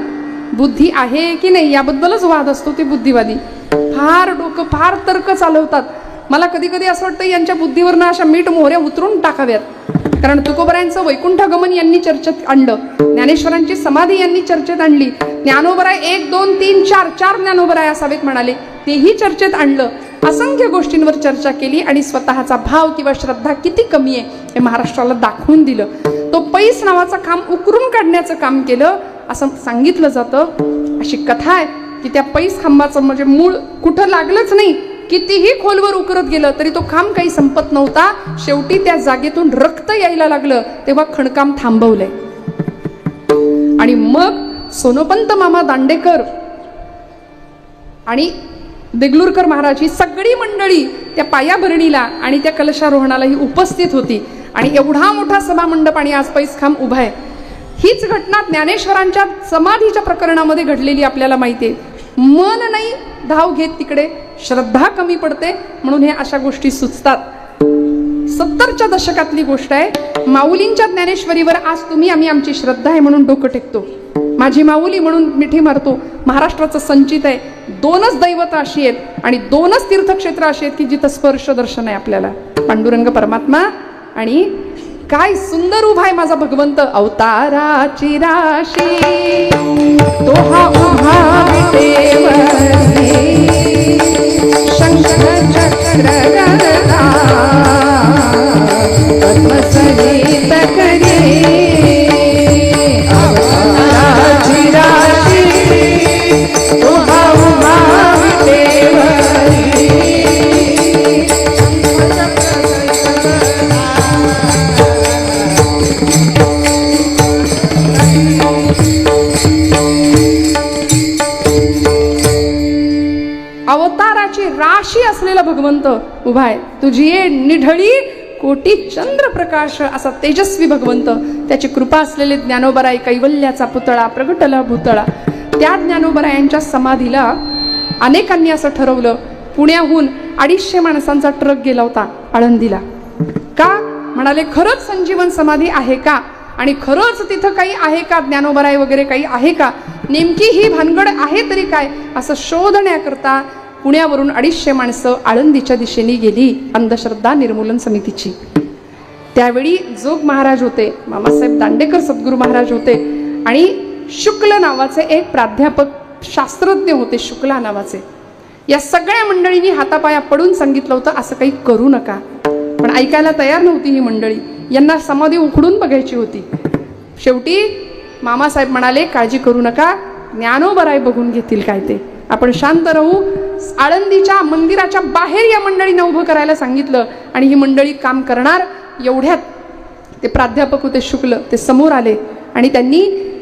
बुद्धी आहे की नाही याबद्दलच वाद असतो, ते बुद्धिवादी. फार डोकं, फार तर्क चालवतात. मला कधी कधी असं वाटतं यांच्या बुद्धीवरनं अशा मीठ मोहऱ्या उतरून टाकाव्यात. कारण तुकोबरायांचं वैकुंठगमन यांनी चर्चेत आणलं, ज्ञानेश्वरांची समाधी यांनी चर्चेत आणली, ज्ञानोबराय 1 2 3 4 ज्ञानोबराय असावेत म्हणाले, तेही चर्चेत आणलं. असंख्य गोष्टींवर चर्चा केली आणि स्वतःचा भाव किंवा श्रद्धा किती कमी आहे हे महाराष्ट्राला दाखवून दिलं. तो पैस नावाचा खांब उकरून काढण्याचं काम केलं असं सांगितलं जातं. अशी कथा आहे की त्या पैस खांबाचं म्हणजे मूळ कुठं लागलंच नाही, कितीही खोलवर उकरत गेलं तरी तो खांब काही संपत नव्हता. शेवटी त्या जागेतून रक्त यायला लागलं, तेव्हा खणकाम थांबवलंय. आणि मग सोनोपंत मामा दांडेकर आणि देगलूरकर महाराज ही सगळी मंडळी त्या पायाभरणीला आणि त्या कलशारोहणालाही उपस्थित होती. आणि एवढा मोठा सभामंडप आणि आज पैस खांब उभा आहे. हीच घटना ज्ञानेश्वरांच्या समाधीच्या प्रकरणामध्ये घडलेली आपल्याला माहिती आहे. मन नाही धाव घेत तिकडे, श्रद्धा कमी पडते, म्हणून हे अशा गोष्टी सुचतात. 70च्या दशकातली गोष्ट आहे. माऊलींच्या ज्ञानेश्वरीवर आज आम्ही आमची श्रद्धा आहे म्हणून डोकं टेकतो, माझी माऊली म्हणून मिठी मारतो. महाराष्ट्राचं संचित आहे. 2च दैवत अशी आहेत आणि 2च तीर्थक्षेत्र अशी आहेत की जिथं स्पर्श दर्शन आहे आपल्याला, पांडुरंग परमात्मा. आणि काय सुंदर उभा आहे माझा भगवंत, अवताराची राशी तो हा उभा विटेवरी, शंख चक्र गदा पद्मसहित करी, अवताराची राशी तो हा उभा विटेवरी. अवताराची राशी असलेला भगवंत उभा आहे. तुझी ये निढळी कोटी चंद्रप्रकाश असा तेजस्वी भगवंत, त्याची कृपा असलेले ज्ञानोबराय कैवल्याचा पुतळा प्रगटला भूतळा. त्या ज्ञानोबरायांच्या समाधीला अनेकांनी असं ठरवलं, पुण्याहून 250 माणसांचा ट्रक गेला होता आळंदीला. का म्हणाले, खरंच संजीवन समाधी आहे का आणि खरंच तिथं काही आहे का, ज्ञानोबराय वगैरे काही आहे का, नेमकी ही भानगड आहे तरी काय, असं शोधण्याकरता पुण्यावरून 250 माणसं आळंदीच्या दिशेने गेली अंधश्रद्धा निर्मूलन समितीची. त्यावेळी जोग महाराज होते, मामासाहेब दांडेकर सद्गुरू महाराज होते आणि शुक्ल नावाचे एक प्राध्यापक शास्त्रज्ञ होते, शुक्ला नावाचे. या सगळ्या मंडळींनी हातापाया पडून सांगितलं होतं असं काही करू नका, पण ऐकायला तयार नव्हती ही मंडळी. यांना समाधी उखडून बघायची होती. शेवटी मामासाहेब म्हणाले, काळजी करू नका, ज्ञानोबराय बघून घेतील काय ते, आपण शांत राहू. आळंदीच्या मंदिराच्या बाहेर या मंडळींना उभं करायला सांगितलं आणि ही मंडळी काम करणार. एवढ्यात ते प्राध्यापक होते शुक्ल, ते समोर आले आणि त्यांनी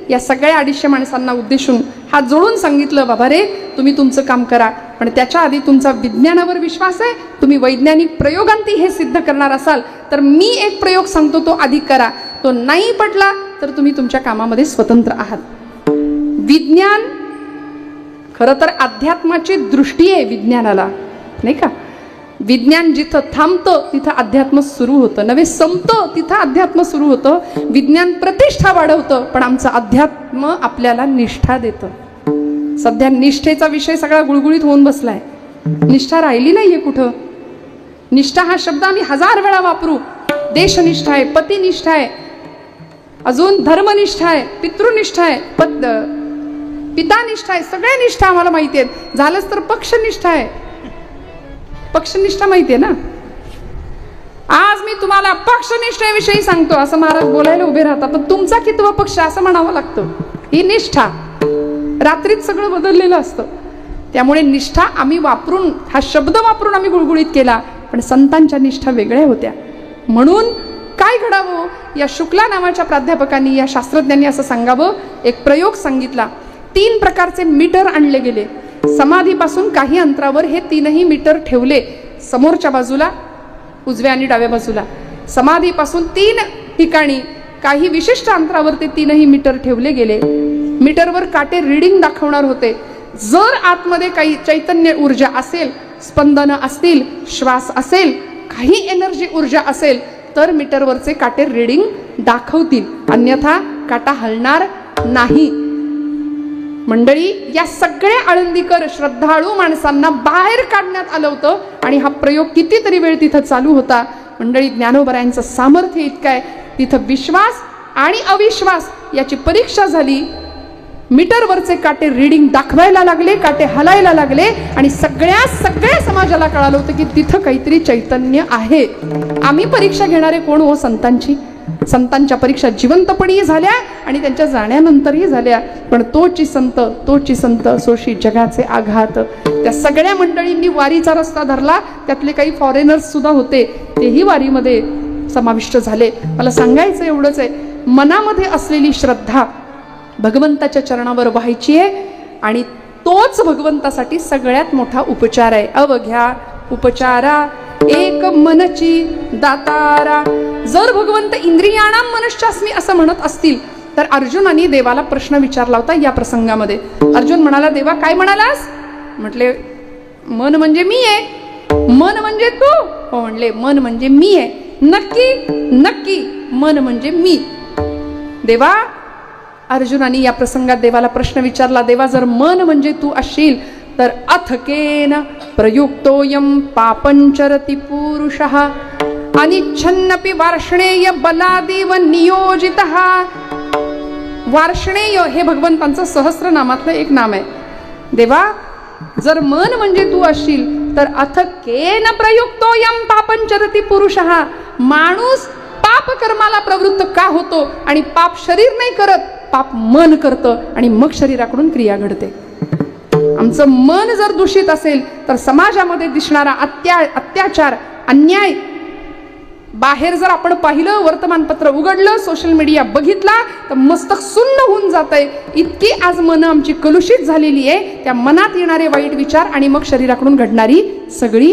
या सगळ्या 250 माणसांना उद्देशून हात जोडून सांगितलं, बाबा रे, तुम्ही तुमचं काम करा, पण त्याच्या आधी तुमचा विज्ञानावर विश्वास आहे, तुम्ही वैज्ञानिक प्रयोगांती हे सिद्ध करणार असाल तर मी एक प्रयोग सांगतो तो आधी करा, तो नाही पटला तर तुम्ही तुमच्या कामामध्ये स्वतंत्र आहात. विज्ञान खरं तर अध्यात्माची दृष्टी आहे विज्ञानाला, नाही का. विज्ञान जिथं थांबतं तिथं अध्यात्म सुरू होतं, नव्हे संपतं तिथं अध्यात्म सुरू होतं. विज्ञान प्रतिष्ठा वाढवतं, पण आमचं अध्यात्म आपल्याला निष्ठा देतं. सध्या निष्ठेचा विषय सगळा गुळगुळीत होऊन बसलाय, निष्ठा राहिली नाहीये कुठं. निष्ठा हा शब्द आम्ही 1000 वेळा वापरू. देशनिष्ठा आहे, पतिनिष्ठा आहे, अजून धर्मनिष्ठा आहे, पितृनिष्ठा आहे, पितानिष्ठा आहे, सगळ्या निष्ठा आम्हाला माहिती आहेत. झालंच तर पक्षनिष्ठा आहे, पक्षनिष्ठा माहिती आहे ना. आज मी तुम्हाला पक्षनिष्ठेविषयी सांगतो असं महाराज बोलायला उभे राहतात, पण तुमचा कितवा पक्ष असं म्हणावं लागतं. ही निष्ठा रात्रीत सगळं बदललेलं असतं. त्यामुळे निष्ठा आम्ही वापरून, हा शब्द वापरून आम्ही गुळगुळीत केला, पण संतांच्या निष्ठा वेगळ्या होत्या. म्हणून काय घडावं, या शुक्ला नावाच्या प्राध्यापकांनी, या शास्त्रज्ञांनी असं सांगावं, एक प्रयोग सांगितला. 3 प्रकारचे मीटर आणले गेले. समाधीपासून काही अंतरावर हे 3ही मीटर ठेवले, समोरच्या बाजूला, उजव्या आणि डाव्या बाजूला. समाधीपासून 3 ठिकाणी काही विशिष्ट अंतरावर ते 3ही मीटर ठेवले गेले. मीटरवर काटे रीडिंग दाखवणार होते. जर आतमध्ये काही चैतन्य ऊर्जा असेल, स्पंदन असतील, श्वास असेल, काही एनर्जी ऊर्जा असेल, तर मीटरवरचे काटे रीडिंग दाखवतील, अन्यथा काटा हलणार नाही. मंडळी, या सगळ्या आळंदीकर श्रद्धाळू माणसांना बाहेर काढण्यात आलं होतं आणि हा प्रयोग कितीतरी वेळ तिथं चालू होता. मंडळी, ज्ञानोबरायांचं सामर्थ्य इतकं आहे, तिथं विश्वास आणि अविश्वास याची परीक्षा झाली. मीटरवरचे काटे रीडिंग दाखवायला लागले, काटे हलायला लागले आणि सगळ्या समाजाला कळालं होतं की तिथं काहीतरी चैतन्य आहे. आम्ही परीक्षा घेणारे कोण हो? संतांची. संतांच्या परीक्षा जिवंतपणीही झाल्या आणि त्यांच्या जाण्यानंतरही झाल्या. पण तोची संत सोशी जगाचे आघात. त्या सगळ्या मंडळींनी वारीचा रस्ता धरला. त्यातले काही फॉरेनर्स सुद्धा होते, तेही वारीमध्ये समाविष्ट झाले. मला सांगायचं एवढंच आहे, मनामध्ये असलेली श्रद्धा भगवंताच्या चरणावर व्हायची आहे आणि तोच भगवंतासाठी सगळ्यात मोठा उपचार आहे. अवघ्या उपचारा एक मनची दातारा. जर भगवंत इंद्रियाणाम मनश्चास्मी असं म्हणत असतील, तर अर्जुनाने देवाला प्रश्न विचारला होता या प्रसंगामध्ये. अर्जुन म्हणाला, देवा काय म्हणालास? म्हटले, मन म्हणजे मी आहे. मन म्हणजे तू? हो म्हणले, मन म्हणजे मी आहे. नक्की मन म्हणजे मी. देवा, अर्जुनाने या प्रसंगात देवाला प्रश्न विचारला, देवा जर मन म्हणजे तू असशील तर अथकेन प्रयुक्तोयम पापंचरति पुरुषः अनिच्छन्नपि वार्ष्णेय बलादेव नियोजितः. वार्ष्णेय हे भगवंतांचं सहस्रनामातलं एक नाम आहे. देवा, जर मन म्हणजे तू असशील तर अथकेन प्रयुक्तोयम पापंचरति पुरुषः. माणूस पाप कर्माला प्रवृत्त का होतो? आणि पाप शरीर नाही करत, पाप मन करतं आणि मग शरीराकडून क्रिया घडते. आमचं मन जर दूषित असेल तर समाजामध्ये दिसणारा अत्याचार, अन्याय, बाहेर जर आपण पाहिलं, वर्तमानपत्र उघडलं, सोशल मीडिया बघितला, तर मस्तक सुन्न होऊन जातंय. इतकी आज मन आमची कलुषित झालेली आहे. त्या मनात येणारे वाईट विचार आणि मग शरीराकडून घडणारी सगळी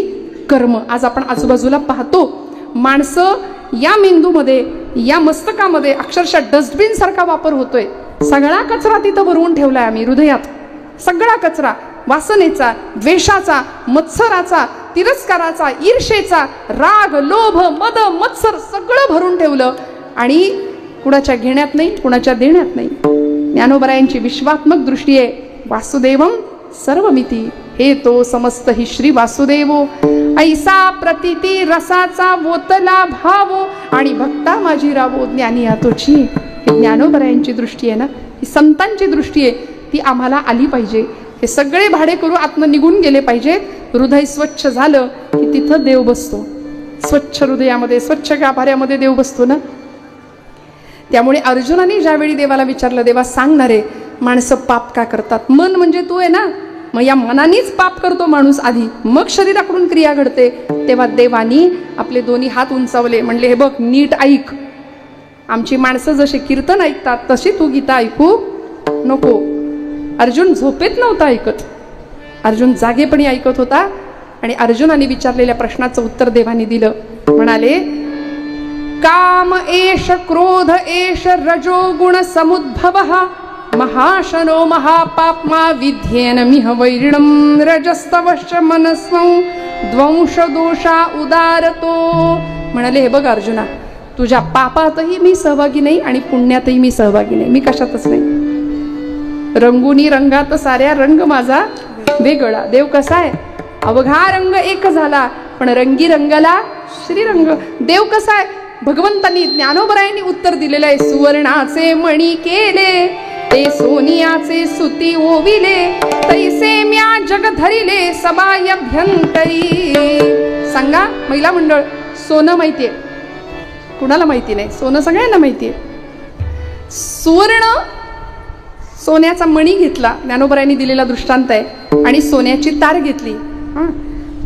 कर्म आज आपण आजूबाजूला पाहतो. माणसं या मेंदूमध्ये, या मस्तकामध्ये अक्षरशः डस्टबिन सारखा वापर होतोय. सगळा कचरा तिथं भरवून ठेवलाय आम्ही हृदयात. सगळा कचरा, वासनेचा, द्वेषाचा, मत्सराचा, तिरस्काराचा, ईर्षेचा, राग, लोभ, मद, मत्सर सगळं भरून ठेवलं आणि कुणाच्या घेण्यात नाही, कुणाच्या देण्यात नाही. ज्ञानोबरायांची विश्वात्मक दृष्टी आहे. वासुदेवम सर्वमिती हे तो समस्त हि श्री वासुदेवो. ऐसा प्रतिती रसाचा वोतला भावो आणि भक्ता माझी रावो ज्ञानी आतोची. हे ज्ञानोबरायांची दृष्टी आहे ना, ही संतांची दृष्टी आहे, ती आम्हाला आली पाहिजे. हे सगळे भाडे करू आत्म निघून गेले पाहिजेत. हृदय स्वच्छ झालं की तिथं देव बसतो. स्वच्छ हृदयामध्ये, स्वच्छ गाभाऱ्यामध्ये देव बसतो ना. त्यामुळे अर्जुनाने ज्यावेळी देवाला विचारलं, देवा सांगणारे माणसं पाप का करतात? मन म्हणजे तू आहे ना, मग या मनानेच पाप करतो माणूस आधी, मग शरीराकडून क्रिया घडते. तेव्हा देवानी आपले दोन्ही हात उंचावले, म्हणले, हे बघ नीट ऐक. आमची माणसं जसे कीर्तन ऐकतात तशी तू गीता ऐकू नको. अर्जुन झोपेत नव्हता ऐकत, अर्जुन जागेपणी ऐकत होता. आणि अर्जुनाने विचारलेल्या प्रश्नाचं उत्तर देवाने दिलं. म्हणाले, काम एष क्रोध एष रजोगुण समुद्भवः महाशनो महापाप्मा विध्येन मिह वैरिणं रजस्तवश्च मनस्वं द्वंश दोषा उदारतो. म्हणाले, हे बघ अर्जुना, तुझ्या पापातही मी सहभागी नाही आणि पुण्यातही मी सहभागी नाही. मी कशातच नाही. रंगुनी रंगात साऱ्या रंग माझा वेगळा. देव कसा आहे? अवघा रंग एक झाला पण रंगी रंगला श्रीरंग. देव कसा आहे? भगवंतांनी ज्ञानोबरायांनी उत्तर दिलेलं आहे. सुवर्णाचे मणी केले ते सोनियाचे सुती ओविले तैसे म्या जग धरिले सबायभ्यंतरी. सांगा महिला मंडळ, सोनं माहितीये, कुणाला माहिती नाही? सोनं सगळ्यांना माहितीये. सुवर्ण, सोन्याचा मणी घेतला, ज्ञानोबरायांनी दिलेला दृष्टांत आहे, आणि सोन्याची तार घेतली.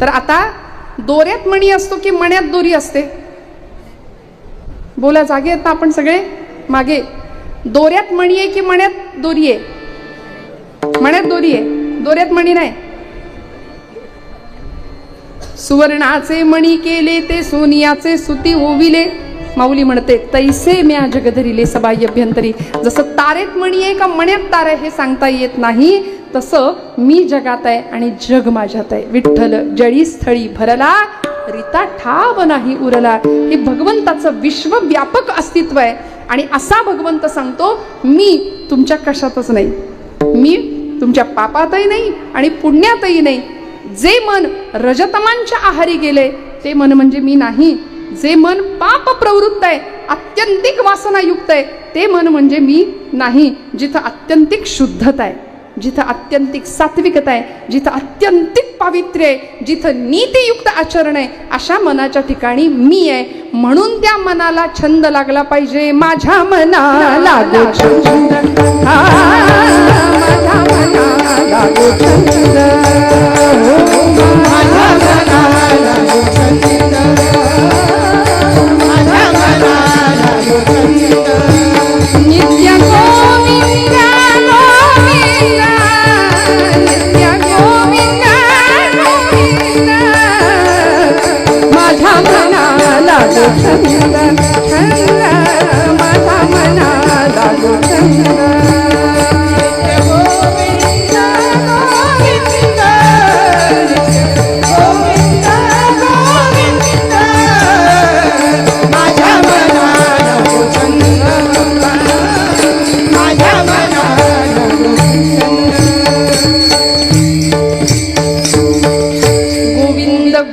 तर आता दोऱ्यात मणी असतो की मण्यात दोरी असते? बोला, जागे आहेत ना आपण सगळे? मागे. दोऱ्यात मणी आहे की मण्यात दोरी आहे? मण्यात दोरी आहे, दोऱ्यात मणी नाही. सुवर्णाचे मणी केले ते सोनियाचे सुती ओविले, माऊली म्हणते तैसे म्या जगधरिले सबाई अभ्यंतरी. जसं तारेत मणी आहे का मण्यात तार आहे हे सांगता येत नाही, तसं मी जगात आहे आणि जग माझ्यात आहे. विठ्ठल जळी स्थळी भरला, रीता ठाव नाही उरला. हे भगवंताचं विश्वव्यापक अस्तित्व आहे. आणि असा भगवंत सांगतो, मी तुमच्या कशातच नाही, मी तुमच्या पापातही नाही आणि पुण्यातही नाही. जे मन रजतमांच्या आहारी गेले ते मन म्हणजे मी नाही. जे मन पाप प्रवृत्त आहे, अत्यंतिक वासनायुक्त आहे, ते मन म्हणजे मी नाही. जिथं अत्यंतिक शुद्धता आहे, जिथं अत्यंतिक सात्विकता आहे, जिथं अत्यंतिक पावित्र्य आहे, जिथं नीतियुक्त आचरण आहे, अशा मनाच्या ठिकाणी मी आहे. म्हणून त्या मनाला छंद लागला पाहिजे. माझ्या मनाला लागो छंद, माझ्या मनाला लागो छंद, माझ्या मनाला लागो छंद, माझ्या मनाला लागो छंद. नित्य गोविंद गोविंद, नित्य गोविंद गोविंद, माझ्या मनाला लागो छंद, छंद, माझ्या मनाला लागो छंद.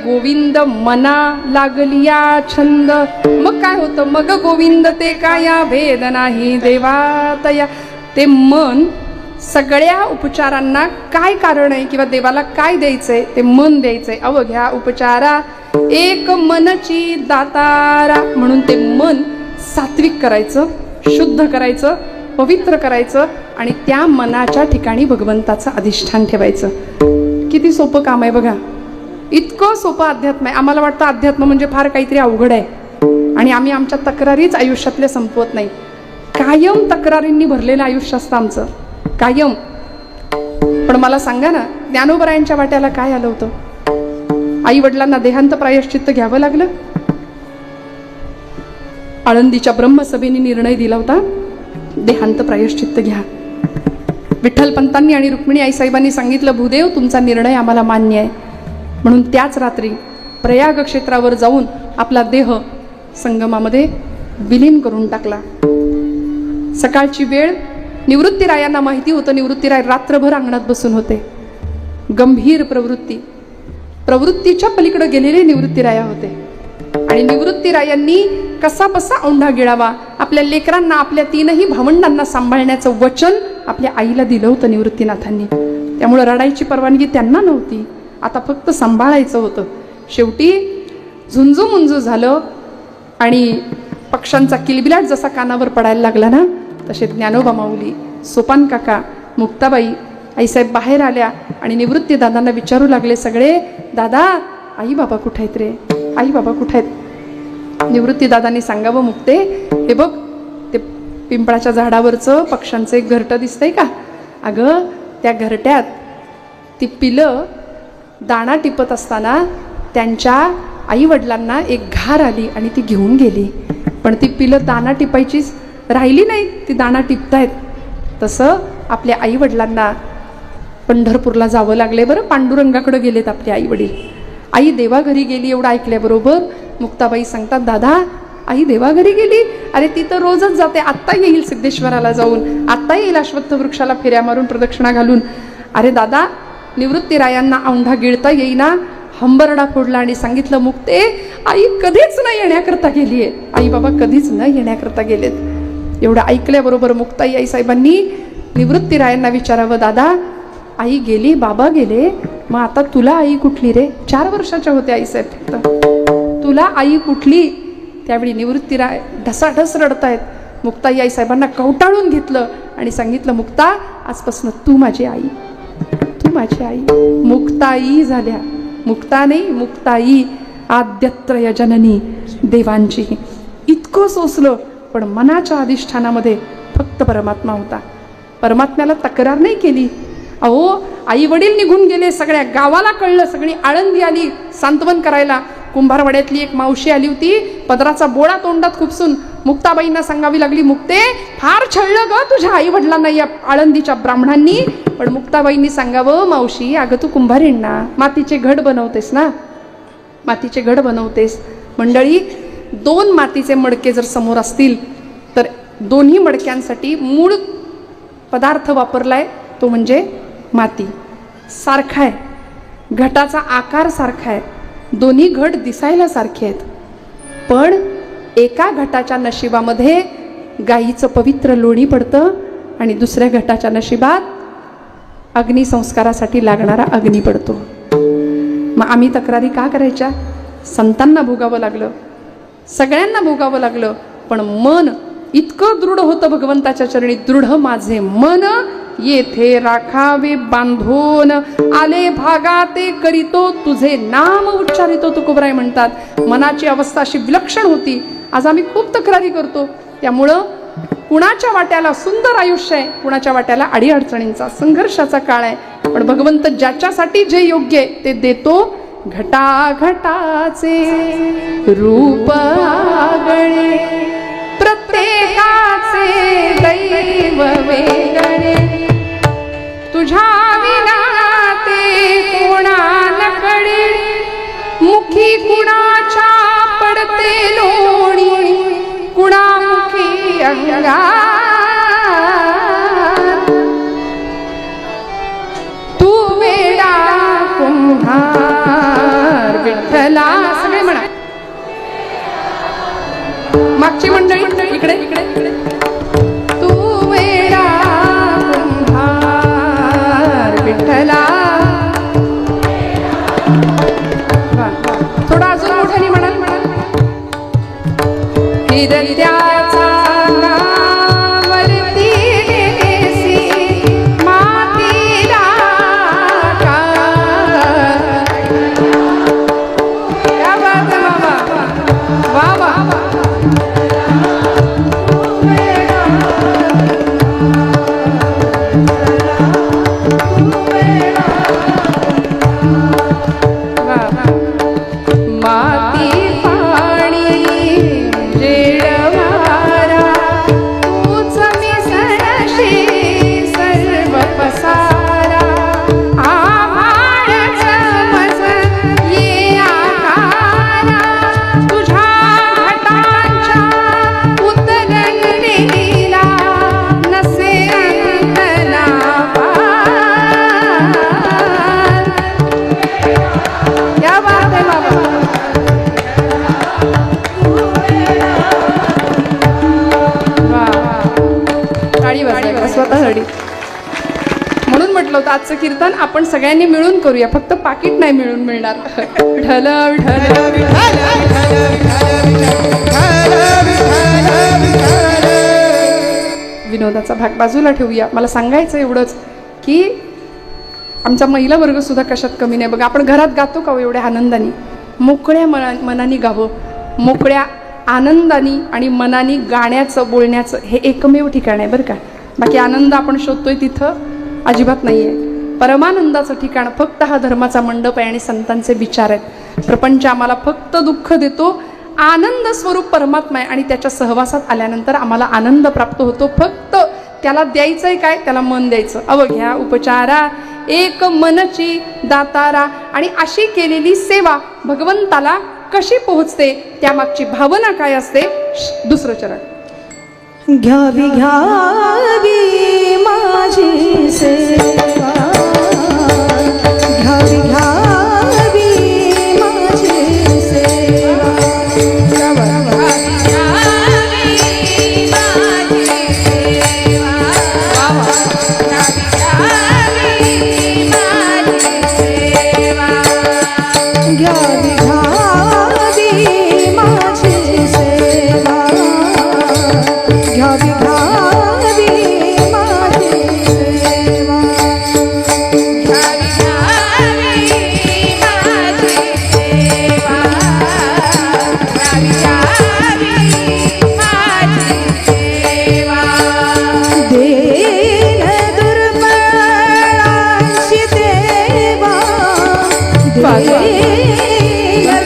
गोविंद मना लागलिया छंद. मग काय होतं? मग गोविंद ते काया भेद नाही देवातया. ते मन सगळ्या उपचारांना काय कारण आहे किंवा देवाला काय द्यायचंय? ते मन द्यायचंय. अवघ्या उपचारा एक मनची दातारा. म्हणून ते मन सात्विक करायचं, शुद्ध करायचं, पवित्र करायचं आणि त्या मनाच्या ठिकाणी भगवंताचं अधिष्ठान ठेवायचं. किती सोपं काम आहे बघा. इतकं सोपं अध्यात्म आहे. आम्हाला वाटतं अध्यात्म म्हणजे फार काहीतरी अवघड आहे आणि आम्ही आमच्या तक्रारीच आयुष्यातल्या संपवत नाही. कायम तक्रारींनी भरलेलं आयुष्य असतं आमचं, कायम. पण मला सांगा ना, ज्ञानोबरायांच्या वाट्याला काय आलं होतं? आई वडिलांना देहांत प्रायश्चित्त घ्यावं लागलं. आळंदीच्या ब्रह्मसभेने निर्णय दिला होता, देहांत प्रायश्चित्त घ्या. विठ्ठलपंतांनी आणि रुक्मिणी आईसाहेबांनी सांगितलं, भूदेव तुमचा निर्णय आम्हाला मान्य आहे. म्हणून त्याच रात्री प्रयाग क्षेत्रावर जाऊन आपला देह संगमामध्ये विलीन करून टाकला. सकाळची वेळ, निवृत्तीरायांना माहिती होतं, निवृत्तीराय रात्रभर अंगणात बसून होते. गंभीर प्रवृत्तीच्या पलीकडे गेलेले निवृत्तीराया होते. आणि निवृत्तीरायांनी कसा बसा औंढा गिळावा, आपल्या लेकरांना, आपल्या तीनही भावंडांना सांभाळण्याचं वचन आपल्या आईला दिलं होतं निवृत्तीनाथांनी. त्यामुळे रडायची परवानगी त्यांना नव्हती, आता फक्त सांभाळायचं होतं. शेवटी झुंजू मुंजू झालं आणि पक्ष्यांचा किलबिलाट जसा कानावर पडायला लागला ना, तसे ज्ञानोबा माऊली, सोपान काका, मुक्ताबाई, आईसाहेब बाहेर आल्या आणि निवृत्ती दादांना विचारू लागले सगळे, दादा आई बाबा कुठे आहेत रे, आई बाबा कुठे आहेत? निवृत्ती दादांनी सांगावं, मुक्ते हे बघ ते पिंपळाच्या झाडावरचं पक्ष्यांचं एक घरटं दिसतंय का? अगं त्या घरट्यात ती पिलं दाणा टिपत असताना त्यांच्या आईवडिलांना एक घार आली आणि ती घेऊन गेली. पण ती पिलं दाणा टिपायचीच राहिली नाही, ती दाणा टिपतायत. तसं आपल्या आईवडिलांना पंढरपूरला जावं लागले. बरं, पांडुरंगाकडे गेलेत आपले आईवडील. आई देवाघरी गेली एवढं ऐकल्याबरोबर मुक्ताबाई सांगतात, दादा आई देवाघरी गेली? अरे ती तर रोजच जाते, आत्ता येईल सिद्धेश्वराला जाऊन, आत्ता येईल अश्वत्थ वृक्षाला फेऱ्या मारून प्रदक्षिणा घालून. अरे दादा, निवृत्तीरायांना औंढा गिळता येईना, हंबरडा फोडला आणि सांगितलं, मुक्ते आई कधीच न येण्याकरता गेली आहे, आई बाबा कधीच न येण्याकरता गेलेत. एवढं ऐकल्याबरोबर मुक्ताई आईसाहेबांनी निवृत्तीरायांना विचारावं, दादा आई गेली, बाबा गेले, मग आता तुला आई कुठली रे? 4 वर्षाच्या होत्या आईसाहेब फक्त. तुला तुला आई कुठली? त्यावेळी निवृत्तीराय ढसाढस रडतायत. मुक्ताई आई साहेबांना कवटाळून घेतलं आणि सांगितलं, मुक्ता, आजपासून तू माझी आई, तू माझी आई. मुक्ताई झाल्या. मुक्ता नाही, मुक्ताई. आद्यत्रय जननी देवांची. इतकं सोसलं, पण मनाच्या अधिष्ठानामध्ये फक्त परमात्मा होता. परमात्म्याला तक्रार नाही केली. अहो, आई वडील निघून गेले, सगळ्या गावाला कळलं, सगळी आळंदी आली सांत्वन करायला. कुंभारवाड्यातली एक मावशी आली होती, पदराचा बोळा तोंडात खुपसून मुक्ताबाईंना सांगावी लागली, मुक्ते, फार छळलं ग तुझ्या आई वडिलांना या आळंदीच्या ब्राह्मणांनी. पण मुक्ताबाईंनी सांगावं, मावशी, अगं तू कुंभारीण ना, मातीचे घड बनवतेस ना, मातीचे घड बनवतेस. मंडळी, 2 मातीचे मडके जर समोर असतील तर दोन्ही मडक्यांसाठी मूळ पदार्थ वापरलाय तो म्हणजे माती. सारखा आहे, घटाचा आकार सारखा आहे, दोन्ही घट दिसायला सारखे आहेत, पण एका घटाच्या नशिबामध्ये गाईचं पवित्र लोणी पडतं आणि दुसऱ्या घटाच्या नशिबात अग्निसंस्कारासाठी लागणारा अग्नी पडतो. मग आम्ही तक्रारी का करायच्या? संतांना भोगावं लागलं, सगळ्यांना भोगावं लागलं, पण मन इतकं दृढ होतं भगवंताच्या चरणी. दृढ माझे मन येथे राखावे बांधून, आले भागाते करीतो तुझे नाम उच्चारितो, तुकोबराय म्हणतात. मनाची अवस्था अशी विलक्षण होती. आज आम्ही खूप तक्रारी करतो. त्यामुळं कुणाच्या वाट्याला सुंदर आयुष्य आहे, कुणाच्या वाट्याला अडीअडचणींचा संघर्षाचा काळ आहे, पण भगवंत ज्याच्यासाठी जे योग्य आहे ते देतो. घटाघटाचे रूप आगळे, प्रत्येकाचे दैव वेगळे, तुझ्या विना ते कोणा नकडे, मुखी कुणाच्या पडते लोणी, कुणामुखी अंगार, तू वेडा कुंभार विठ्ठला. सगळे म्हणा, मागची मंडळी इकडे इकडे. तू वेडा कुंभार विठ्ठला. थोडा अजून मोठ्याने म्हणाल. हिरत्याचा वरती मातीला का. वा वा. म्हणून म्हटलं होतं आजचं कीर्तन आपण सगळ्यांनी मिळून करूया, फक्त पाकिट नाही मिळून मिळणार. ढल ढल विनोदाचा भाग बाजूला ठेवूया. मला सांगायचं एवढंच की आमचा महिला वर्ग सुद्धा कशात कमी नाही. बघा, आपण घरात गातो का एवढ्या आनंदाने? मोकळ्या मनाने गावं, मोकळ्या आनंदाने आणि मनाने गाण्याचं बोलण्याचं हे एकमेव ठिकाण आहे बरं का. बाकी आनंद आपण शोधतोय तिथं अजिबात नाही आहे. परमानंदाचं ठिकाण फक्त हा धर्माचा मंडप आहे आणि संतांचे विचार आहेत. प्रपंच आम्हाला फक्त दुःख देतो. आनंद स्वरूप परमात्मा आहे आणि त्याच्या सहवासात आल्यानंतर आम्हाला आनंद प्राप्त होतो. फक्त त्याला द्यायचंय काय? त्याला मन द्यायचं. अवघ्या उपचारा एक मनची दातारा. आणि अशी केलेली सेवा भगवंताला कशी पोहोचते, त्यामागची भावना काय असते? दुसरं चरण. घ्यावी घ्यावी माझी सेवा, घ्यावी घ्यावी माझी सेवा, घ्यावी घ्यावी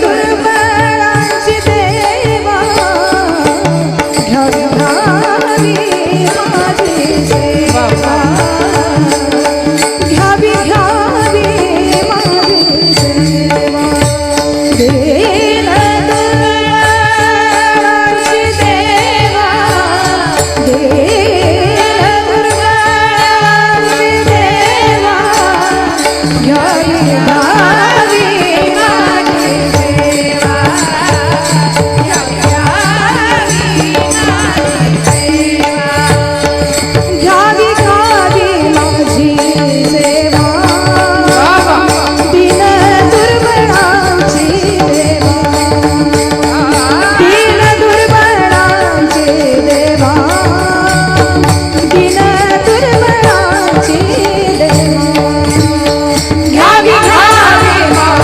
दुर्बळांची देवा घ्यावी घ्यावी माझी सेवा घ्यावी घ्यावी माझी सेवा दीन दुर्बळांची देवा दीन दुर्बळांची देवा घ्यावी घ्यावी माझी सेवा घ्यावी घ्यावी माझी सेवा घ्यावी घ्यावी माझी सेवा दीन दुर्बळांची देवा दीन दुर्बळांची देवा दीन दुर्बळांची देवा घ्यावी घ्यावी माझी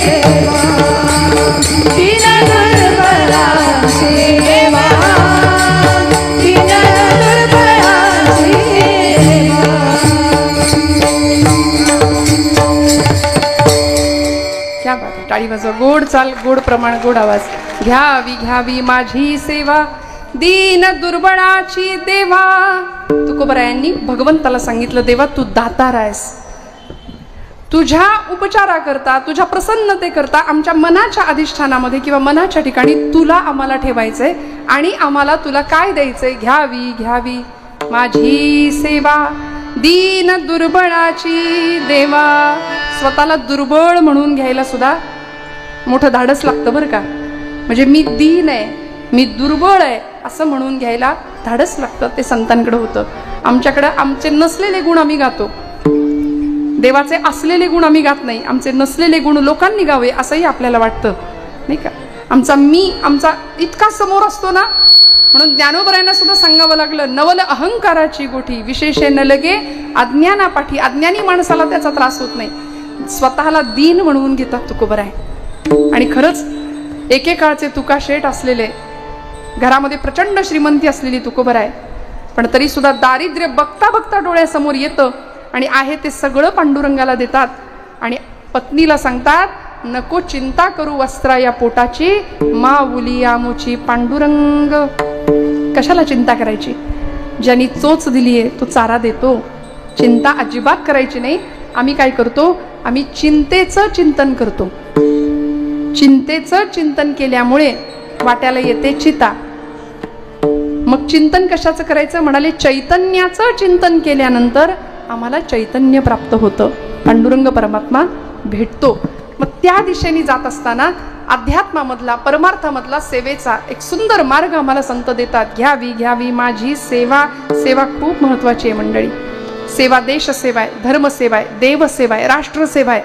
सेवा दीन दुर्बळांची देवा दीन दुर्बळांची देवा दीन दुर्बळांची देवा क्या बात आहे. टाळी वाजवा. गोड चाल, गोड प्रमाण, गोड आवाज. घ्यावी घ्यावी माझी सेवा दीन दुर्बळाची देवा. तुकोबरायांनी भगवंताला सांगितलं, देवा तू दातार आहेस. तुझ्या उपचाराकरता, तुझ्या प्रसन्नतेकरता आमच्या मनाच्या अधिष्ठानामध्ये किंवा मनाच्या ठिकाणी तुला आम्हाला ठेवायचंय आणि आम्हाला तुला काय द्यायचंय. घ्यावी घ्यावी माझी सेवा दीन दुर्बळाची देवा. स्वतःला दुर्बळ म्हणून घ्यायला सुद्धा मोठं धाडस लागतं बरं का. म्हणजे मी दीन आहे, मी दुर्बळ आहे असं म्हणून घ्यायला धाडस लागतं. ते संतांकडे होतं. आमच्याकडं आमचे नसलेले गुण आम्ही गातो, देवाचे असलेले गुण आम्ही गात नाही. आमचे नसलेले गुण लोकांनी गावे असंही आपल्याला वाटतं नाही का. आमचा मी आमचा इतका समोर असतो ना, म्हणून ज्ञानोबरायांना सुद्धा सांगावं लागलं, नवल अहंकाराची गोठी विशेषे न लगे अज्ञानापाठी. अज्ञानी माणसाला त्याचा त्रास होत नाही. स्वतःला दीन म्हणून घेतात तुकोबराय. आणि खरंच एकेकाळचे तुका शेठ असलेले, घरामध्ये प्रचंड श्रीमंती असलेली तुकोबराय, पण तरी सुद्धा दारिद्र्य बघता बघता डोळ्यासमोर येतं आणि आहे ते सगळं पांडुरंगाला देतात आणि पत्नीला सांगतात, नको चिंता करू वस्त्रा या पोटाची, माऊली आमुची पांडुरंग. कशाला चिंता करायची, ज्यांनी चोच दिलीये तो चारा देतो. चिंता अजिबात करायची नाही. आम्ही काय करतो, आम्ही चिंतेचं चिंतन करतो. चिंतेचं चिंतन केल्यामुळे वाट्याला येते चिता. मग चिंतन कशाचं करायचं म्हणाले, चैतन्याचं चिंतन केल्यानंतर आम्हाला चैतन्य प्राप्त होतं, पांडुरंग परमात्मा भेटतो. मग त्या दिशेने जात असताना अध्यात्मामधला, परमार्थामधला सेवेचा एक सुंदर मार्ग आम्हाला संत देतात. घ्यावी घ्यावी माझी सेवा. सेवा खूप महत्वाची आहे मंडळी. सेवा देशसेवा आहे, धर्मसेवा आहे, देवसेवा आहे, राष्ट्रसेवा आहे.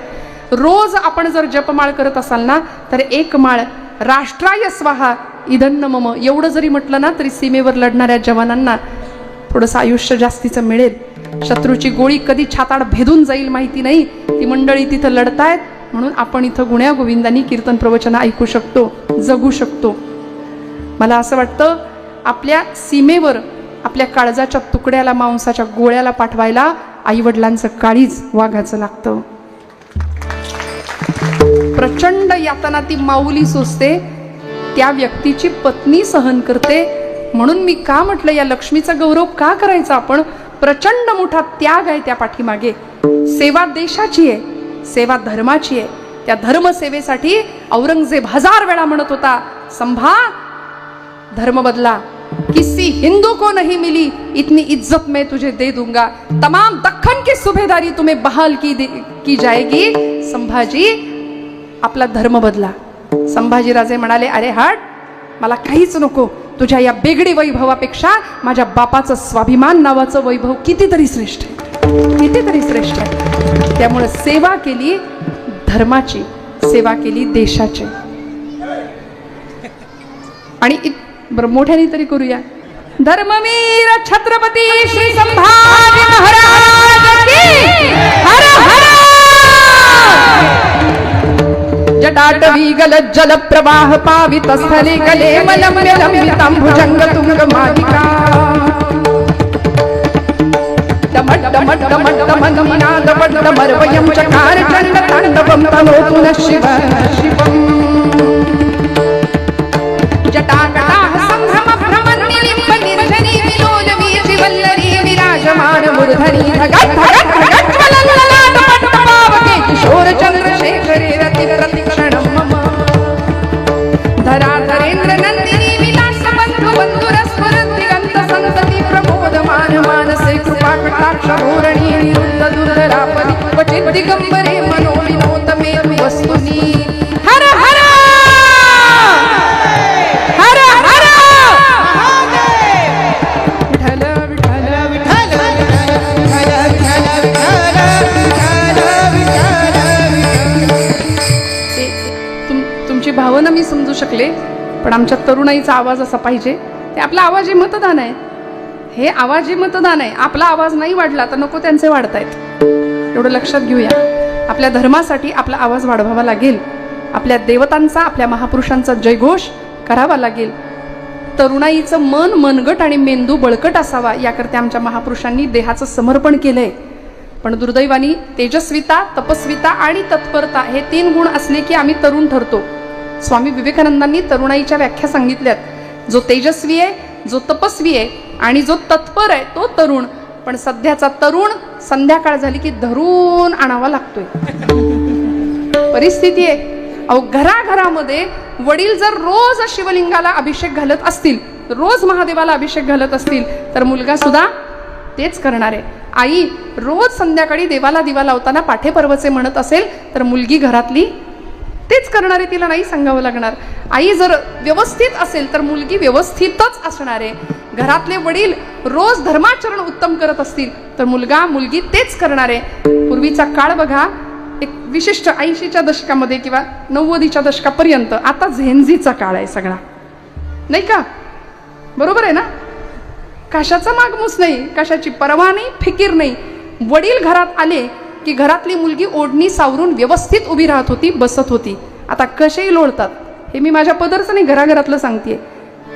रोज आपण जर जपमाळ करत असाल ना, तर एक माळ राष्ट्राय स्वाहा इदन्न मम एवढं जरी म्हटलं ना, तरी सीमेवर लढणाऱ्या जवानांना थोडंसं आयुष्य जास्तीचं मिळेल. शत्रूची गोळी कधी छाताड भेदून जाईल माहिती नाही. ती मंडळी तिथं लढतायत म्हणून आपण इथं गुण्या गोविंदांनी कीर्तन प्रवचन ऐकू शकतो, जगू शकतो. मला असं वाटतं, आपल्या सीमेवर आपल्या काळजाच्या तुकड्याला, मांसाच्या गोळ्याला पाठवायला आईवडिलांचं काळीज वाघाचं लागतं. प्रचंड यातना ती माऊली सोसते, त्या व्यक्तीची पत्नी सहन करते. म्हणून मी का म्हटलं, या लक्ष्मीचा गौरव का करायचा आपण. प्रचंड मोठा त्याग आहे त्या पाठीमागे. सेवा देशाची आहे, सेवा धर्माची आहे. त्या धर्मसेवेसाठी औरंगजेब 1000 वेळा म्हणत होता, संभा धर्म बदला, किसी हिंदू को नहीं मिली इतनी इज्जत मैं तुझे दे दूंगा, तमाम दख्खन की सुभेदारी तुम्हें बहाल की जाएगी. संभाजी आपला धर्म बदला. संभाजीराजे म्हणाले, अरे हट, मला काहीच नको. तुझ्या या बेगडी वैभवापेक्षा माझ्या बापाचं स्वाभिमान नावाचं वैभव कितीतरी श्रेष्ठ आहे, कितीतरी श्रेष्ठ आहे. त्यामुळे सेवा केली धर्माची, सेवा केली देशाची. आणि बरं मोठ्याने तरी करूया. धर्मवीर छत्रपती श्री संभाजी महाराज की हर हर. जटाटवी गलज्जल प्रवाह पावित स्थले गले मलम्य लंबितांभुजंग तुंग मालिका. मर्वयं चकार चण्ड ताण्डवं तनोतु नः शिवः शिवम् जटाकटाः सम्भ्रम भ्रमन्निलिम्ब निर्झरी विलोल वीचिवल्लरी विराजमान मूर्धनि धगत् धगत् धगत् ज्वलल्ललाट पट्टपावके किशोर चन्द्रशेखरे रति प्रतिक्षणं मम धराधरेन्द्र नन्दिनी विलास बन्धु बन्धुरस्फुरन् दिगन्त संतति प्रमोदमान मानसे कृपा कटाक्ष धोरणी निरुद्ध दुर्धरापरि क्वचित् दिगम्बरे मनो विनोतमे वस्तुनि हर हर हर हर विठ्ठल विठ्ठल विठ्ठल तुमची भावना मी समजू शकले, पण आमच्या तरुणाईचा आवाज असा पाहिजे. ते आपला आवाज हे मतदान आहे, हे आवाज हे मतदान आहे. आपला आवाज नाही वाढला तर नको त्यांचे वाढतायत, एवढं लक्षात घेऊया. आपल्या धर्मासाठी आपला आवाज वाढवावा लागेल, आपल्या देवतांचा आपल्या महापुरुषांचा जयघोष करावा लागेल. तरुणाईचं मन मनगट आणि मेंदू बळकट असावा याकरता आमच्या महापुरुषांनी देहाचं समर्पण केलंय. पण दुर्दैवानी तेजस्विता, तपस्विता आणि तत्परता हे 3 गुण असले की आम्ही तरुण ठरतो. स्वामी विवेकानंदांनी तरुणाईच्या व्याख्या सांगितल्यात. जो तेजस्वी आहे, जो तपस्वी आहे आणि जो तत्पर आहे तो तरुण. पण सध्याचा तरुण संध्याकाळ झाली की धरून आणावा लागतोय. परिस्थिती आहे. अहो, घराघरामध्ये वडील जर रोज शिवलिंगाला अभिषेक घालत असतील, रोज महादेवाला अभिषेक घालत असतील, तर मुलगा सुद्धा तेच करणार आहे. आई रोज संध्याकाळी देवाला दिवा लावताना पाठे पर्वचे म्हणत असेल तर मुलगी घरातली तेच करणार आहे, तिला नाही सांगावं लागणार. आई जर व्यवस्थित असेल तर मुलगी व्यवस्थितच असणार आहे. घरातले वडील रोज धर्माचरण उत्तम करत असतील तर मुलगा मुलगी तेच करणार आहे. पूर्वीचा काळ बघा, एक विशिष्ट 80च्या दशकामध्ये किंवा 90च्या दशकापर्यंत, आता झेंझीचा काळ आहे सगळा, नाही का? बरोबर आहे ना? कशाचा मागमूस नाही, कशाची पर्वा नाही, फिकीर नाही. वडील घरात आले की घरातली मुलगी ओढणी सावरून व्यवस्थित उभी राहत होती, बसत होती. आता कसेही लोळतात. हे मी माझ्या पदरचं नाही, घराघरातलं सांगतेय.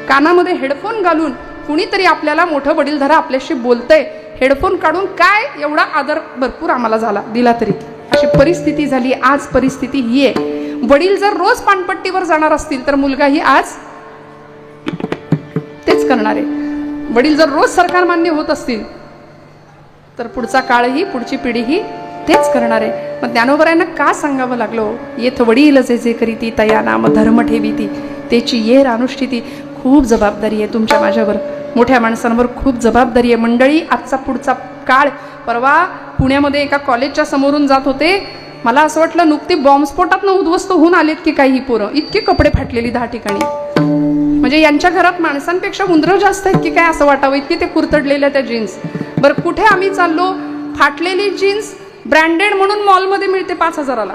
कानामध्ये हेडफोन घालून कुणीतरी आपल्याला मोठं वडीलधारा आपल्याशी बोलतंय, हेडफोन काढून काय एवढा आदर भरपूर आम्हाला झाला दिला तरी. अशी परिस्थिती झाली. आज परिस्थिती ही आहे. वडील जर रोज पानपट्टीवर जाणार असतील तर मुलगाही आज तेच करणार आहे. वडील जर रोज सरकार मान्य होत असतील तर पुढचा काळही, पुढची पिढीही तेच करणार आहे. मग ज्ञानोबरायांना का सांगावं लागलो? येथ वडील जे जे करीती तया नाम धर्म ठेवीती त्याची येर अनुष्ठिती. खूप जबाबदारी आहे तुमच्या माझ्यावर, मोठ्या माणसांवर खूप जबाबदारी आहे. मंडळी, आजचा पुढचा काळ. परवा पुण्यामध्ये एका कॉलेजच्या समोरून जात होते, मला असं वाटलं नुकती बॉम्बस्फोटात उद्ध्वस्त होऊन आलेत की काही पोरं. इतके कपडे फाटलेली 10 ठिकाणी. म्हणजे यांच्या घरात माणसांपेक्षा उंदरं जास्त आहेत की काय असं वाटावं, इतकी ते कुरतडलेल्या त्या जीन्स. बरं, कुठे आम्ही चाललो, फाटलेली जीन्स ब्रँडेड म्हणून मॉलमध्ये मिळते 5,000ला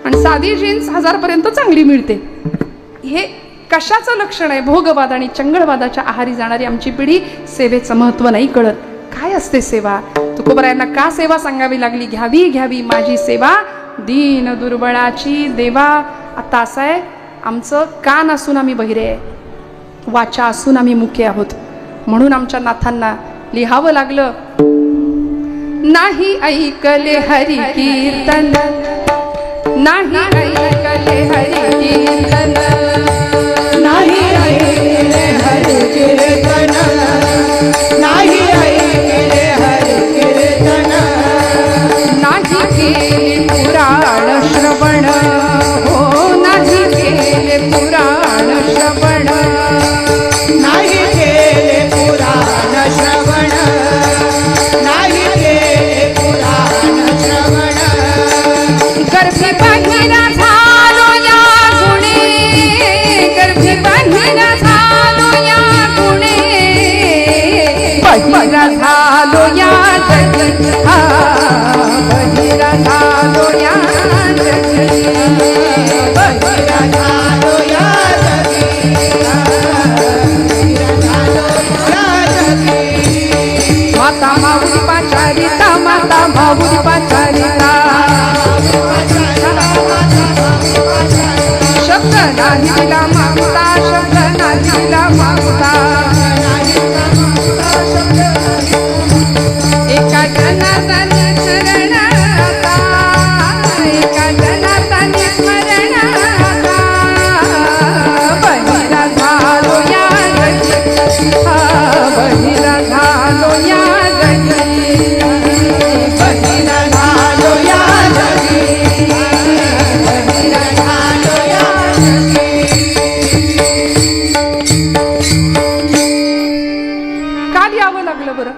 आणि साधी जीन्स 1000 पर्यंत चांगली मिळते. हे कशाचं लक्षण आहे? भोगवाद आणि चंगळवादाच्या आहारी जाणारी आमची पिढी. सेवेचं महत्व नाही कळत. काय असते सेवा? तुकोबरायांना का सेवा सांगावी लागली? घ्यावी घ्यावी माझी सेवा दीन दुर्बळाची देवा. आता असं आहे, आमचं कान असून आम्ही बहिरे आहे, वाचा असून आम्ही मुके आहोत. म्हणून आमच्या नाथांना लिहावं लागलं, नाही ऐकले हरी कीर्तन, नाही ऐकले हरी कीर्तन, नाही ऐकले हरी कीर्तन, नाही ऐकले हरी कीर्तन, नाही केले पुराण श्रवण, हो नाही केले पुराण श्रवण, नाही केले पुराण श्रवण, नाही केले पुराण श्रवण. गर्भी बहिरा झालो या गुणे, गर्भी बहिरा झालो या गुणे, बहिरा झालो या जगी, हा बहिरा झालो या जगी, बहिरा झालो या जगी, बहिरा झालो या जगी. माता माऊली पाचारिता, माता माऊली पाचारिता, शब्द नाही दिला मागता, शब्द नाही दिला मागता, एका जनार्दन शरण आता, बहिर झालो या जगी, बहिर झालो या जगी, बहिर झालो या जगी. का द्यावं लागलं बरं?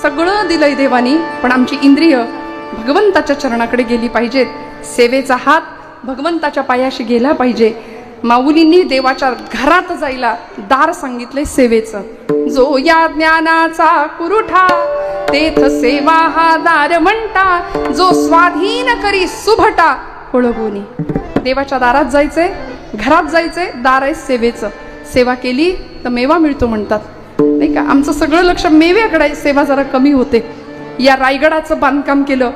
सगळं दिलंय देवानी, पण आमची इंद्रिय भगवंताच्या चरणाकडे गेली पाहिजेत. सेवेचा हात भगवंताच्या पायाशी गेला पाहिजे. माऊलींनी देवाच्या घरात जायला दार सांगितले सेवेचं. जो या ज्ञानाचा कुरुठा, तेथ सेवा हा दार म्हणता. जो स्वाधीन करी सुभटा, ओळगोनी. देवाच्या दारात जायचंय, घरात जायचंय, दार आहे सेवेचं. सेवा केली तर मेवा मिळतो म्हणतात, नाही का? आमचं सगळं लक्ष मेव्याकडे आहे, सेवा जरा कमी होते. या रायगडाचं बांधकाम केलं,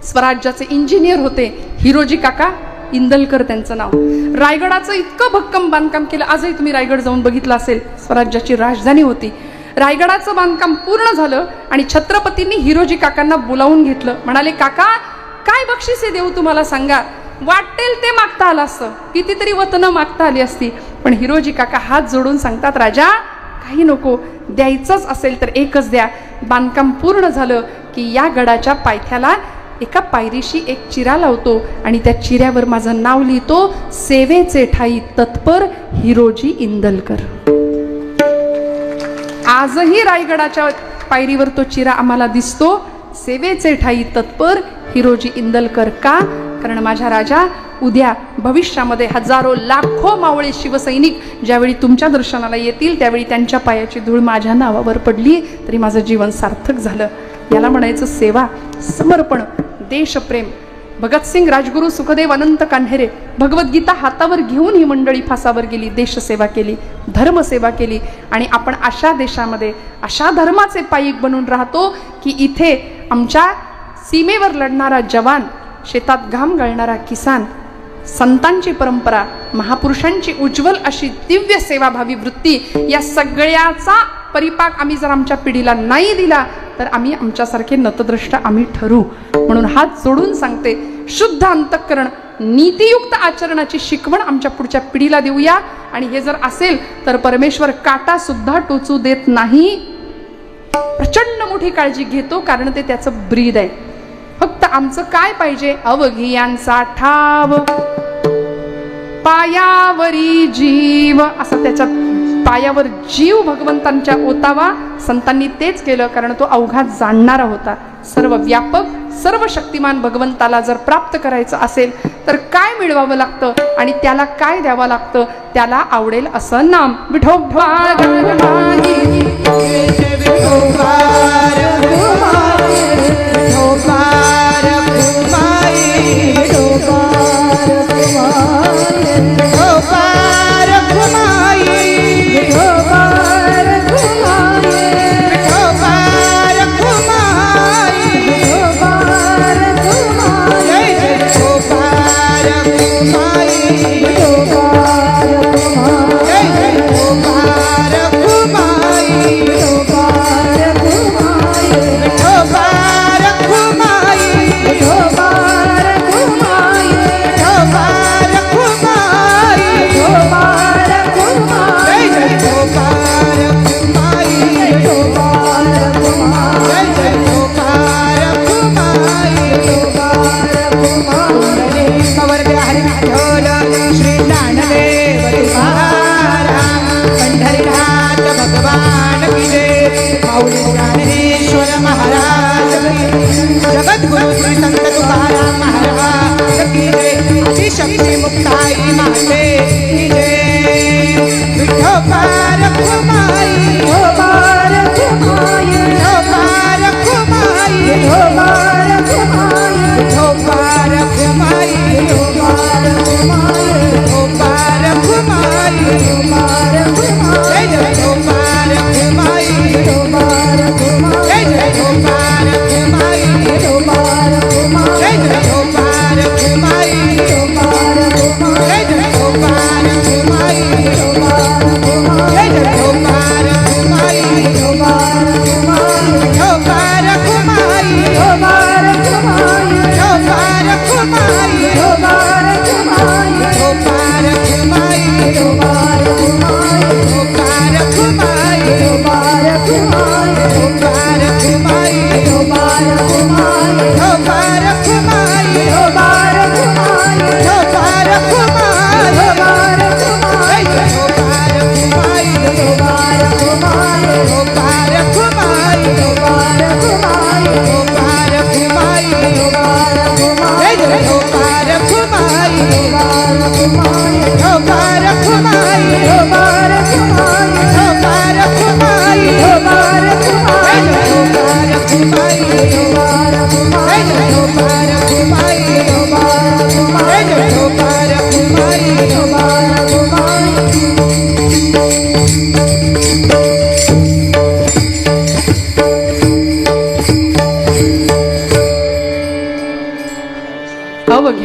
स्वराज्याचे इंजिनियर होते हिरोजी काका इंदलकर त्यांचं नाव. रायगडाचं इतकं भक्कम बांधकाम केलं. आजही तुम्ही रायगड जाऊन बघितलं असेल, स्वराज्याची राजधानी होती. रायगडाचं बांधकाम पूर्ण झालं आणि छत्रपतींनी हिरोजी काकांना बोलावून घेतलं. म्हणाले, काका काय बक्षिसे देऊ तुम्हाला सांगा. वाटेल ते मागता आलं असतं, कितीतरी वतनं मागता आली असती, पण हिरोजी काका हात जोडून सांगतात, राजा काही नको, द्यायचंच असेल तर एकच द्या. बांधकाम पूर्ण झालं की या गडाच्या पायथ्याला एका पायरीशी एक चिरा लावतो आणि त्या चिऱ्यावर माझं नाव लिहितो, सेवेचे ठाई तत्पर हिरोजी इंदलकर. आजही रायगडाच्या पायरीवर तो चिरा आम्हाला दिसतो, सेवेचे ठाई तत्पर हिरोजी इंदलकर. का? कारण माझ्या राजा उद्या भविष्यामध्ये हजारो लाखो मावळे शिवसैनिक ज्यावेळी तुमच्या दर्शनाला येतील त्यावेळी त्यांच्या पायाची धूळ माझ्या नावावर पडली तरी माझं जीवन सार्थक झालं. याला म्हणायचं सेवा, समर्पण, देशप्रेम. भगतसिंग, राजगुरू, सुखदेव, अनंत कान्हेरे भगवद्गीता हातावर घेऊन ही मंडळी फासावर गेली, देशसेवा केली, धर्मसेवा केली. आणि आपण अशा देशामध्ये अशा धर्माचे पायीक बनून राहतो की इथे आमच्या सीमेवर लढणारा जवान, शेतात घाम गाळणारा किसान, संतांची परंपरा, महापुरुषांची उज्ज्वल अशी दिव्य सेवाभावी वृत्ती, या सगळ्याचा परिपाक आम्ही जर आमच्या पिढीला नाही दिला तर आम्ही आमच्यासारखे नतद्रष्ट आम्ही ठरू. म्हणून हात जोडून सांगते, शुद्ध अंतःकरण, नीतियुक्त आचरणाची शिकवण आमच्या पुढच्या पिढीला देऊया. आणि हे जर असेल तर परमेश्वर काटा सुद्धा टोचू देत नाही. प्रचंड मोठी काळजी घेतो, कारण ते त्याचं ब्रीद आहे. फक्त आमचं काय पाहिजे? अवघियांचा ठाव, पायावरी जीव. असं त्याच्या पायावर जीव भगवंतांच्या ओतावा. संतांनी तेच केलं, कारण तो अवघात जाणणारा होता. सर्व व्यापक, सर्व शक्तिमान भगवंताला जर प्राप्त करायचं असेल तर काय मिळवावं लागतं आणि त्याला काय द्यावं लागतं? त्याला आवडेल असं नाम. विठोबा जय जय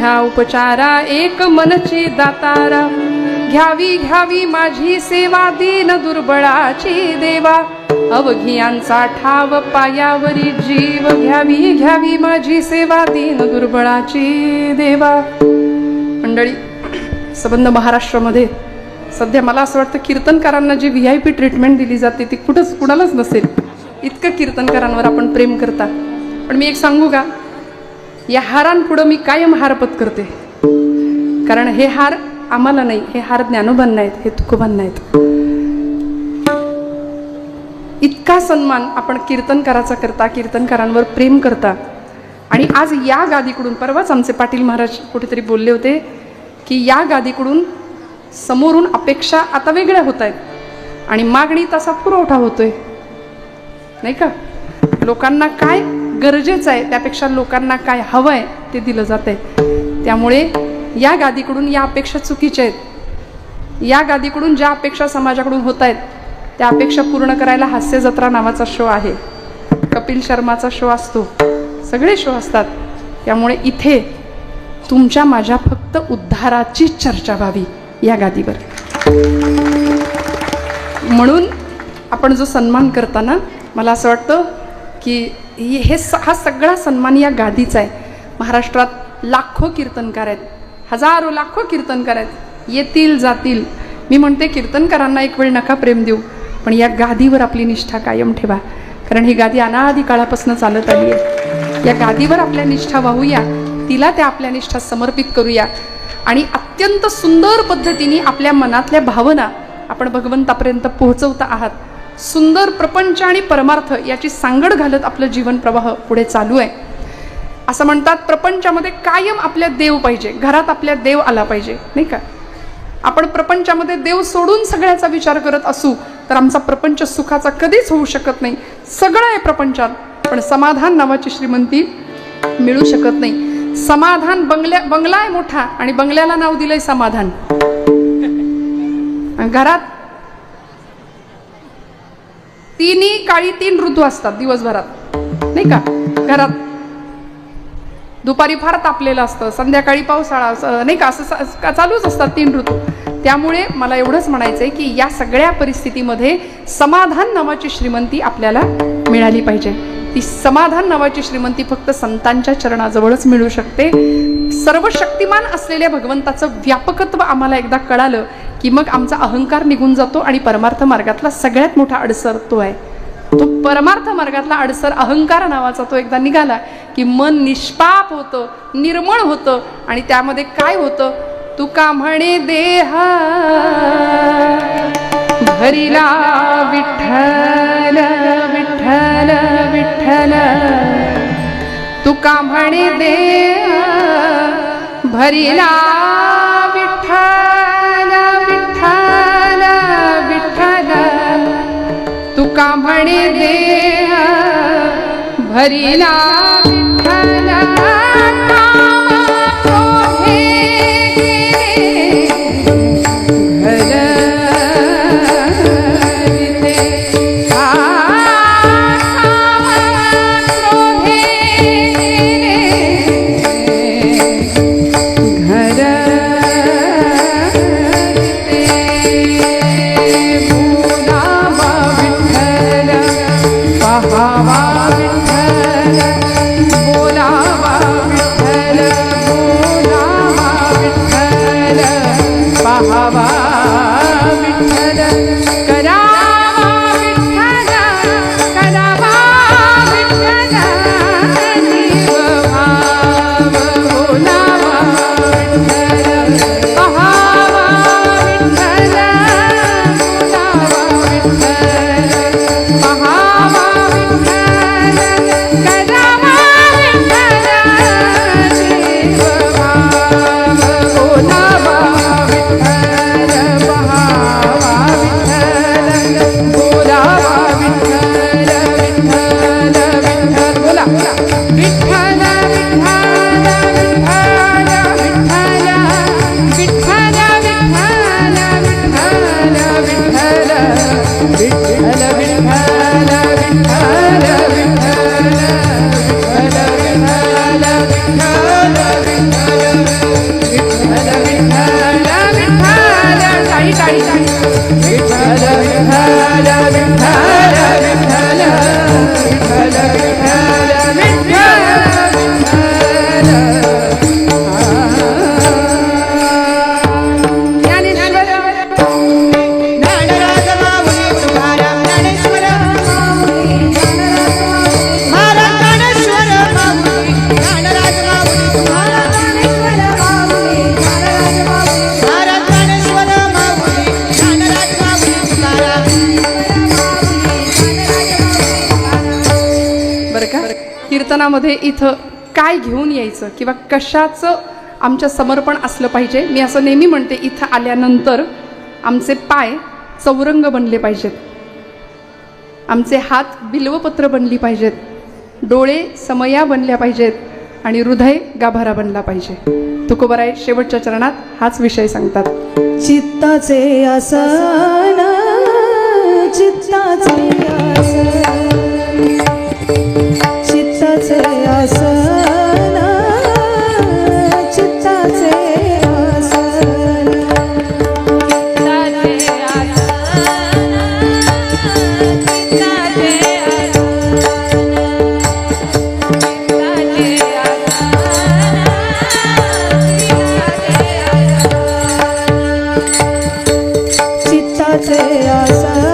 घ्या उपचारा एक मनची दातारा घ्यावी घ्यावी माझी सेवा दीन दुर्बळाची देवा अवघियांचा ठाव पायावरी जीव घ्यावी घ्यावी माझी सेवा दीन दुर्बळाची देवा. मंडळी, संबंध महाराष्ट्रामध्ये सध्या मला असं वाटतं कीर्तनकारांना जी VIP ट्रीटमेंट दिली जाते ती कुठंच कुणालाच नसेल. इतकं कीर्तनकारांवर आपण प्रेम करता. पण मी एक सांगू का, या हारांपुढं मी कायम हार पत्करते. कारण हे हार आम्हाला नाही, हे हार ज्ञानोबांना आहेत, हे तुकोबांना आहेत. इतका सन्मान आपण कीर्तनकाराचा करता, कीर्तनकारांवर प्रेम करता. आणि आज या गादीकडून, परवाच आमचे पाटील महाराज कुठेतरी बोलले होते की या गादीकडून समोरून अपेक्षा आता वेगळ्या होत आहेत आणि मागणी तसा पुरवठा होतोय, नाही का. लोकांना काय गरजेचं आहे त्यापेक्षा लोकांना काय हवं आहे ते दिलं जात आहे. त्यामुळे या गादीकडून या अपेक्षा चुकीच्या आहेत. या गादीकडून ज्या अपेक्षा समाजाकडून होत आहेत त्या अपेक्षा पूर्ण करायला हास्य जत्रा नावाचा शो आहे, कपिल शर्माचा शो असतो, सगळे शो असतात. त्यामुळे इथे तुमच्या माझ्या फक्त उद्धाराची चर्चा व्हावी या गादीवर. म्हणून आपण जो सन्मान करताना मला असं वाटतं की हा सगळा सन्मान या गादीचा आहे. महाराष्ट्रात लाखो कीर्तनकार आहेत, हजारो लाखो कीर्तनकार आहेत, येतील जातील. मी म्हणते कीर्तनकारांना एक वेळ नका प्रेम देऊ, पण या गादीवर आपली निष्ठा कायम ठेवा. कारण ही गादी अनादी काळापासून चालत आली आहे. या गादीवर आपल्या निष्ठा वाहूया, तिला त्या आपल्या निष्ठा समर्पित करूया आणि अत्यंत सुंदर पद्धतीने आपल्या मनातल्या भावना आपण भगवंतापर्यंत पोहोचवता आहात. सुंदर प्रपंच आणि परमार्थ याची सांगड घालत आपलं जीवन प्रवाह पुढे चालू आहे. असं म्हणतात प्रपंचामध्ये कायम आपल्या देव पाहिजे, घरात आपल्या देव आला पाहिजे, नाही का. आपण प्रपंचामध्ये देव सोडून सगळ्याचा विचार करत असू तर आमचा प्रपंच सुखाचा कधीच होऊ शकत नाही. सगळं आहे प्रपंचात, पण समाधान नावाची श्रीमंती मिळू शकत नाही. समाधान बंगला आहे मोठा आणि बंगल्याला नाव दिलंय समाधान. घरात तिन्ही काळी 3 ऋतू असतात दिवसभरात, नाही का. घरात दुपारी फार तापलेलं असतं, संध्याकाळी पावसाळा, नाही का, असं चालूच असतात 3 ऋतू. त्यामुळे मला एवढंच म्हणायचंय की या सगळ्या परिस्थितीमध्ये समाधान नावाची श्रीमंती आपल्याला मिळाली पाहिजे. ती समाधान नावाची श्रीमंती फक्त संतांच्या चरणाजवळच मिळू शकते. सर्वशक्तिमान असलेल्या भगवंताचं व्यापकत्व आम्हाला एकदा कळालं की मग आमचा अहंकार निघून जातो आणि परमार्थ मार्गातला सगळ्यात मोठा अडसर तो आहे. तो परमार्थ मार्गातला अडसर अहंकार नावाचा तो एकदा निघाला की मन निष्पाप होतं, निर्मळ होतं आणि त्यामध्ये काय होतं, तुका म्हणे देहा भरिला विठ्ठल विठ्ठल विठ्ठल, तुका म्हणे देहा भरिला विठ्ठल विठ्ठल विठ्ठल, तुका म्हणे देहा भरिला विठ्ठल. कीर्तनामध्ये इथं काय घेऊन यायचं किंवा कशाचं आमचं समर्पण असलं पाहिजे. मी असं नेहमी म्हणते, इथं आल्यानंतर आमचे पाय चौरंग बनले पाहिजेत, आमचे हात बिल्वपत्र बनली पाहिजेत, डोळे समया बनल्या पाहिजेत आणि हृदय गाभारा बनला पाहिजे. तुकोबराय शेवटच्या चरणात हाच विषय सांगतात. चित्ताचे आसन, चित्ताचे आसन, चित्ताचे आसन, चित्ताचे आसन, चित्ताचे आसन,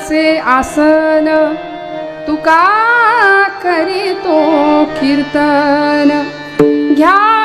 चित्ताचे आसन तुका करीतो कीर्तन घ्या